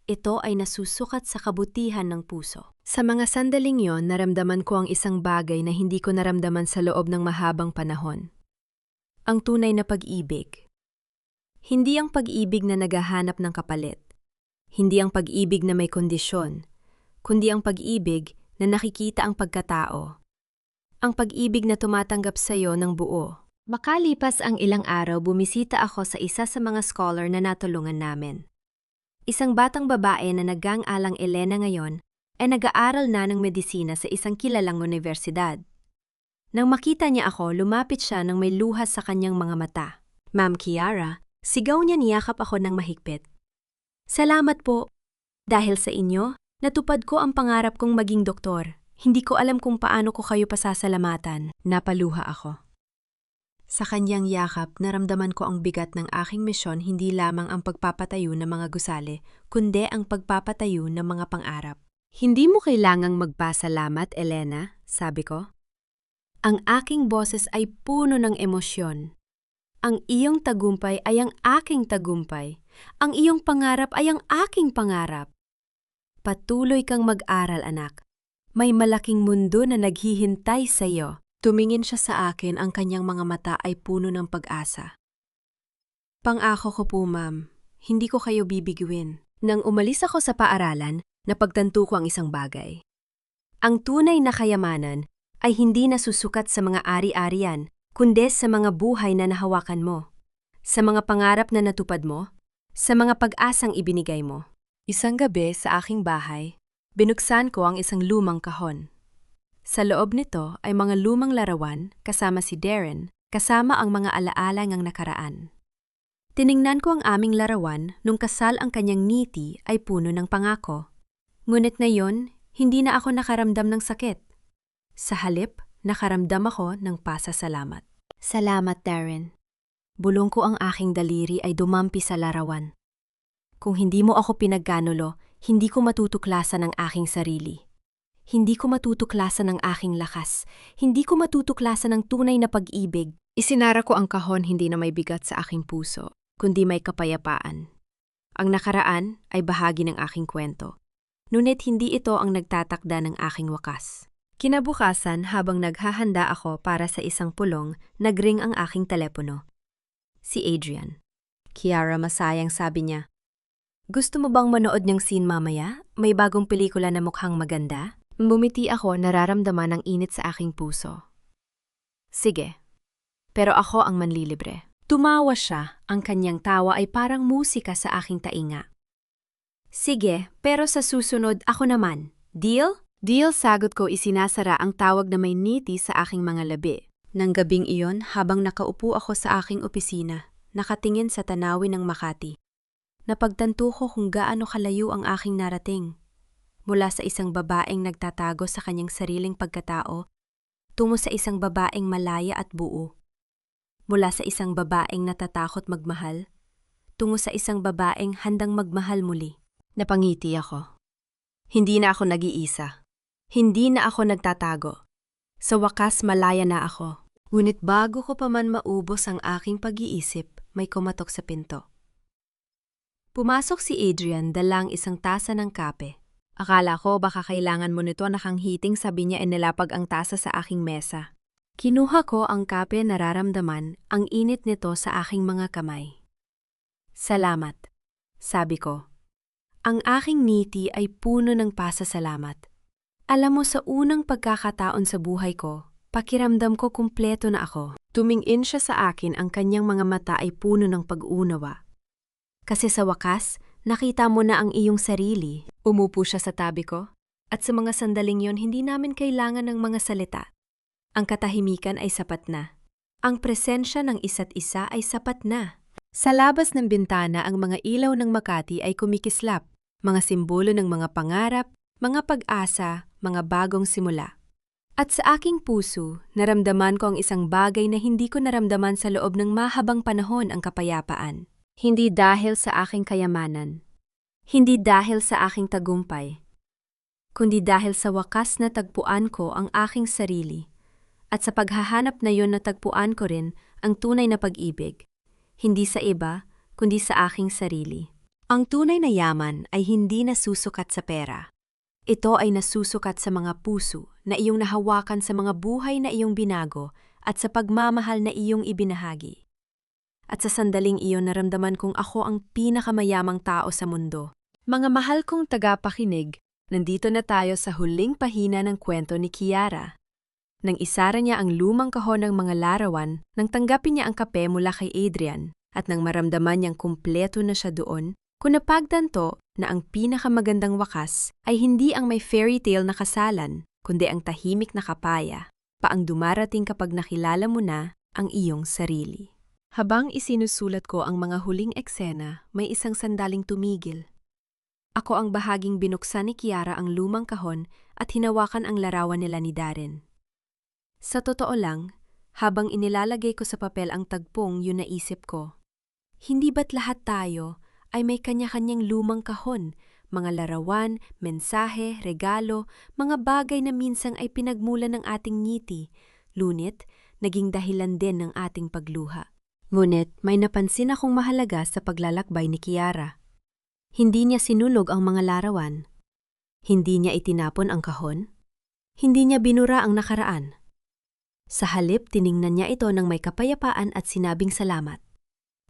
Ito ay nasusukat sa kabutihan ng puso. Sa mga sandaling yon, naramdaman ko ang isang bagay na hindi ko naramdaman sa loob ng mahabang panahon. Ang tunay na pag-ibig. Hindi ang pag-ibig na naghahanap ng kapalit. Hindi ang pag-ibig na may kondisyon, kundi ang pag-ibig na nakikita ang pagkatao. Ang pag-ibig na tumatanggap sa iyo ng buo. Makalipas ang ilang araw, bumisita ako sa isa sa mga scholar na natulungan namin. Isang batang babae na nagang-alang Elena ngayon ay nag-aaral na ng medisina sa isang kilalang unibersidad. Nang makita niya ako, lumapit siya nang may luha sa kanyang mga mata. Ma'am Kiara, sigaw niya, niyakap ako ng mahigpit. Salamat po. Dahil sa inyo, natupad ko ang pangarap kong maging doktor. Hindi ko alam kung paano ko kayo pasasalamatan. Napaluha ako. Sa kanyang yakap, naramdaman ko ang bigat ng aking misyon, hindi lamang ang pagpapatayo ng mga gusali, kundi ang pagpapatayo ng mga pangarap. Hindi mo kailangang magpasalamat, Elena, sabi ko. Ang aking boses ay puno ng emosyon. Ang iyong tagumpay ay ang aking tagumpay. Ang iyong pangarap ay ang aking pangarap. Patuloy kang mag-aral, anak. May malaking mundo na naghihintay sa iyo. Tumingin siya sa akin, ang kanyang mga mata ay puno ng pag-asa. Pangako ko po, ma'am, hindi ko kayo bibiguin. Nang umalis ako sa paaralan, napagtanto ko ang isang bagay. Ang tunay na kayamanan ay hindi nasusukat sa mga ari-arian, kundi sa mga buhay na nahawakan mo, sa mga pangarap na natupad mo, sa mga pag-asang ibinigay mo. Isang gabi sa aking bahay, binuksan ko ang isang lumang kahon. Sa loob nito ay mga lumang larawan kasama si Darren, kasama ang mga alaala ngang nakaraan. Tiningnan ko ang aming larawan nung kasal ang kanyang ngiti ay puno ng pangako. Ngunit ngayon, hindi na ako nakaramdam ng sakit. Sa halip, nakaramdam ako ng pasasalamat. Salamat, Darren. Bulong ko ang aking daliri ay dumampi sa larawan. Kung hindi mo ako pinagkanulo, hindi ko matutuklasan ang aking sarili. Hindi ko matutuklasan ang aking lakas. Hindi ko matutuklasan ang tunay na pag-ibig. Isinara ko ang kahon, hindi na may bigat sa aking puso, kundi may kapayapaan. Ang nakaraan ay bahagi ng aking kwento. Ngunit hindi ito ang nagtatakda ng aking wakas. Kinabukasan, habang naghahanda ako para sa isang pulong, nagring ang aking telepono. Si Adrian. Kiara, masayang, sabi niya. Gusto mo bang manood niyang scene mamaya? May bagong pelikula na mukhang maganda? Bumiti ako, nararamdaman ang init sa aking puso. Sige, pero ako ang manlilibre. Tumawa siya, ang kanyang tawa ay parang musika sa aking tainga. Sige, pero sa susunod ako naman. Deal? Deal, sagot ko, isinasara ang tawag na may ngiti sa aking mga labi. Nang gabing iyon, habang nakaupo ako sa aking opisina, nakatingin sa tanawin ng Makati. Napagtanto ko kung gaano kalayo ang aking narating. Mula sa isang babaeng nagtatago sa kanyang sariling pagkatao, tungo sa isang babaeng malaya at buo. Mula sa isang babaeng natatakot magmahal, tungo sa isang babaeng handang magmahal muli. Napangiti ako. Hindi na ako nag-iisa. Hindi na ako nagtatago. Sa wakas malaya na ako. Ngunit bago ko pa man maubos ang aking pag-iisip, may kumatok sa pinto. Pumasok si Adrian dalang isang tasa ng kape. Akala ko baka kailangan mo nito, nakanghiting sabi niya, inilapag ang tasa sa aking mesa. Kinuha ko ang kape, nararamdaman ang init nito sa aking mga kamay. Salamat, sabi ko. Ang aking ngiti ay puno ng pasasalamat. Alam mo, sa unang pagkakataon sa buhay ko, pakiramdam ko kumpleto na ako. Tumingin siya sa akin, ang kanyang mga mata ay puno ng pag-uunawa. Kasi sa wakas, nakita mo na ang iyong sarili. Umupo siya sa tabi ko, at sa mga sandaling yon hindi namin kailangan ng mga salita. Ang katahimikan ay sapat na. Ang presensya ng isa't isa ay sapat na. Sa labas ng bintana, ang mga ilaw ng Makati ay kumikislap, mga simbolo ng mga pangarap, mga pag-asa, mga bagong simula. At sa aking puso, naramdaman ko ang isang bagay na hindi ko naramdaman sa loob ng mahabang panahon, ang kapayapaan. Hindi dahil sa aking kayamanan, hindi dahil sa aking tagumpay, kundi dahil sa wakas na tagpuan ko ang aking sarili. At sa paghahanap na yon, natagpuan ko rin ang tunay na pag-ibig. Hindi sa iba, kundi sa aking sarili. Ang tunay na yaman ay hindi nasusukat sa pera. Ito ay nasusukat sa mga puso na iyong nahawakan, sa mga buhay na iyong binago, at sa pagmamahal na iyong ibinahagi. At sa sandaling iyon, naramdaman kong ako ang pinakamayamang tao sa mundo. Mga mahal kong tagapakinig, nandito na tayo sa huling pahina ng kwento ni Kiara. Nang isara niya ang lumang kahon ng mga larawan, nang tanggapin niya ang kape mula kay Adrian, at nang maramdaman niyang kumpleto na siya doon, ko napagtanto na ang pinakamagandang wakas ay hindi ang may fairy tale na kasalan, kundi ang tahimik na kapaya, paang dumarating kapag nakilala mo na ang iyong sarili. Habang isinusulat ko ang mga huling eksena, may isang sandaling tumigil. Ako ang bahaging binuksan ni Kiara ang lumang kahon at hinawakan ang larawan nila ni Darren. Sa totoo lang, habang inilalagay ko sa papel ang tagpong, yun naisip ko, hindi ba't lahat tayo ay may kanya-kanyang lumang kahon, mga larawan, mensahe, regalo, mga bagay na minsang ay pinagmulan ng ating ngiti, lunit, naging dahilan din ng ating pagluha. Ngunit may napansin akong mahalaga sa paglalakbay ni Kiara. Hindi niya sinulog ang mga larawan. Hindi niya itinapon ang kahon. Hindi niya binura ang nakaraan. Sa halip, tiningnan niya ito ng may kapayapaan at sinabing salamat.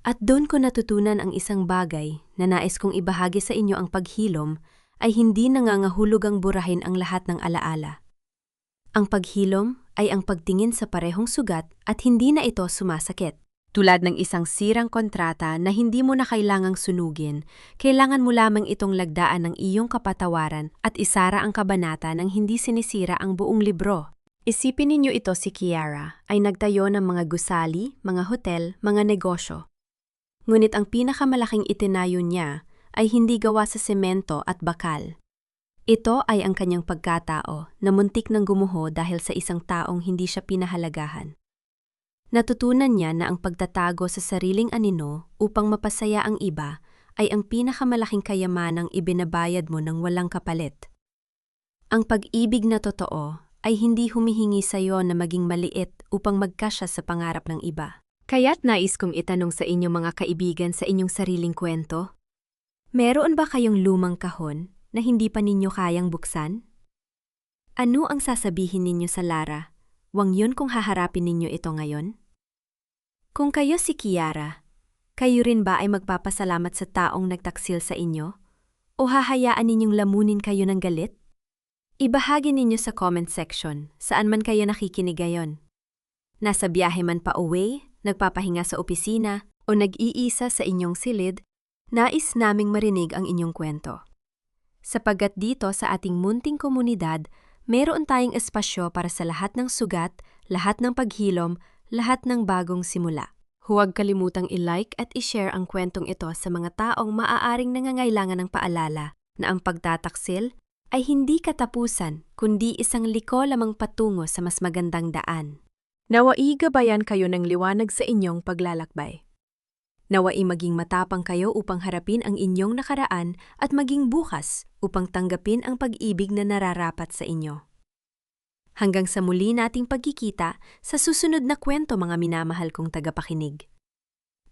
At doon ko natutunan ang isang bagay na nais kong ibahagi sa inyo: ang paghilom ay hindi nangangahulugang burahin ang lahat ng alaala. Ang paghilom ay ang pagtingin sa parehong sugat at hindi na ito sumasakit. Tulad ng isang sirang kontrata na hindi mo na kailangang sunugin, kailangan mo lamang itong lagdaan ng iyong kapatawaran at isara ang kabanata nang hindi sinisira ang buong libro. Isipin ninyo ito, si Kiara ay nagtayo ng mga gusali, mga hotel, mga negosyo. Ngunit ang pinakamalaking itinayo niya ay hindi gawa sa semento at bakal. Ito ay ang kanyang pagkatao na muntik nang gumuho dahil sa isang taong hindi siya pinahalagahan. Natutunan niya na ang pagtatago sa sariling anino upang mapasaya ang iba ay ang pinakamalaking kayamanang ibinabayad mo ng walang kapalit. Ang pag-ibig na totoo ay hindi humihingi sa iyo na maging maliit upang magkasya sa pangarap ng iba. Kaya't nais kong itanong sa inyong mga kaibigan sa inyong sariling kwento, meron ba kayong lumang kahon na hindi pa ninyo kayang buksan? Ano ang sasabihin ninyo sa Lara? Wang yun kung haharapin ninyo ito ngayon? Kung kayo si Kiara, kayo rin ba ay magpapasalamat sa taong nagtaksil sa inyo? O hahayaan ninyong lamunin kayo ng galit? Ibahagi ninyo sa comment section saan man kayo nakikinig ngayon. Nasa biyahe man pa uwi, nagpapahinga sa opisina, o nag-iisa sa inyong silid, nais naming marinig ang inyong kwento. Sapagkat dito sa ating munting komunidad, meron tayong espasyo para sa lahat ng sugat, lahat ng paghilom, lahat ng bagong simula. Huwag kalimutang i-like at i-share ang kwentong ito sa mga taong maaaring nangangailangan ng paalala na ang pagtataksil ay hindi katapusan kundi isang liko lamang patungo sa mas magandang daan. Nawai gabayan kayo ng liwanag sa inyong paglalakbay. Nawai maging matapang kayo upang harapin ang inyong nakaraan at maging bukas upang tanggapin ang pag-ibig na nararapat sa inyo. Hanggang sa muli nating pagkikita sa susunod na kwento, mga minamahal kong tagapakinig.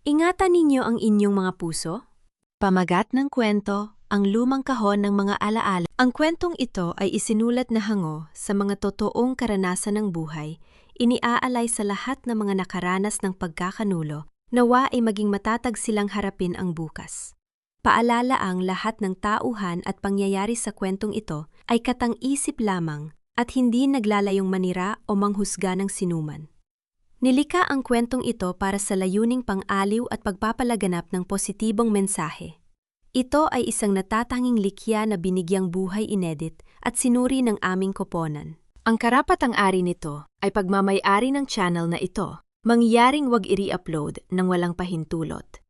Ingatan ninyo ang inyong mga puso. Pamagat ng kwento, ang lumang kahon ng mga alaala. Ang kwentong ito ay isinulat na hango sa mga totoong karanasan ng buhay, iniaalay sa lahat ng mga nakaranas ng pagkakanulo, nawa ay maging matatag silang harapin ang bukas. Paalala, ang lahat ng tauhan at pangyayari sa kwentong ito ay katang-isip lamang at hindi naglalayong manira o manghusga ng sinuman. Nilikha ang kwentong ito para sa layuning pang-aliw at pagpapalaganap ng positibong mensahe. Ito ay isang natatanging likha na binigyang buhay inedit at sinuri ng aming koponan. Ang karapatang-ari nito ay pagmamay-ari ng channel na ito, mangyaring wag i-re-upload ng walang pahintulot.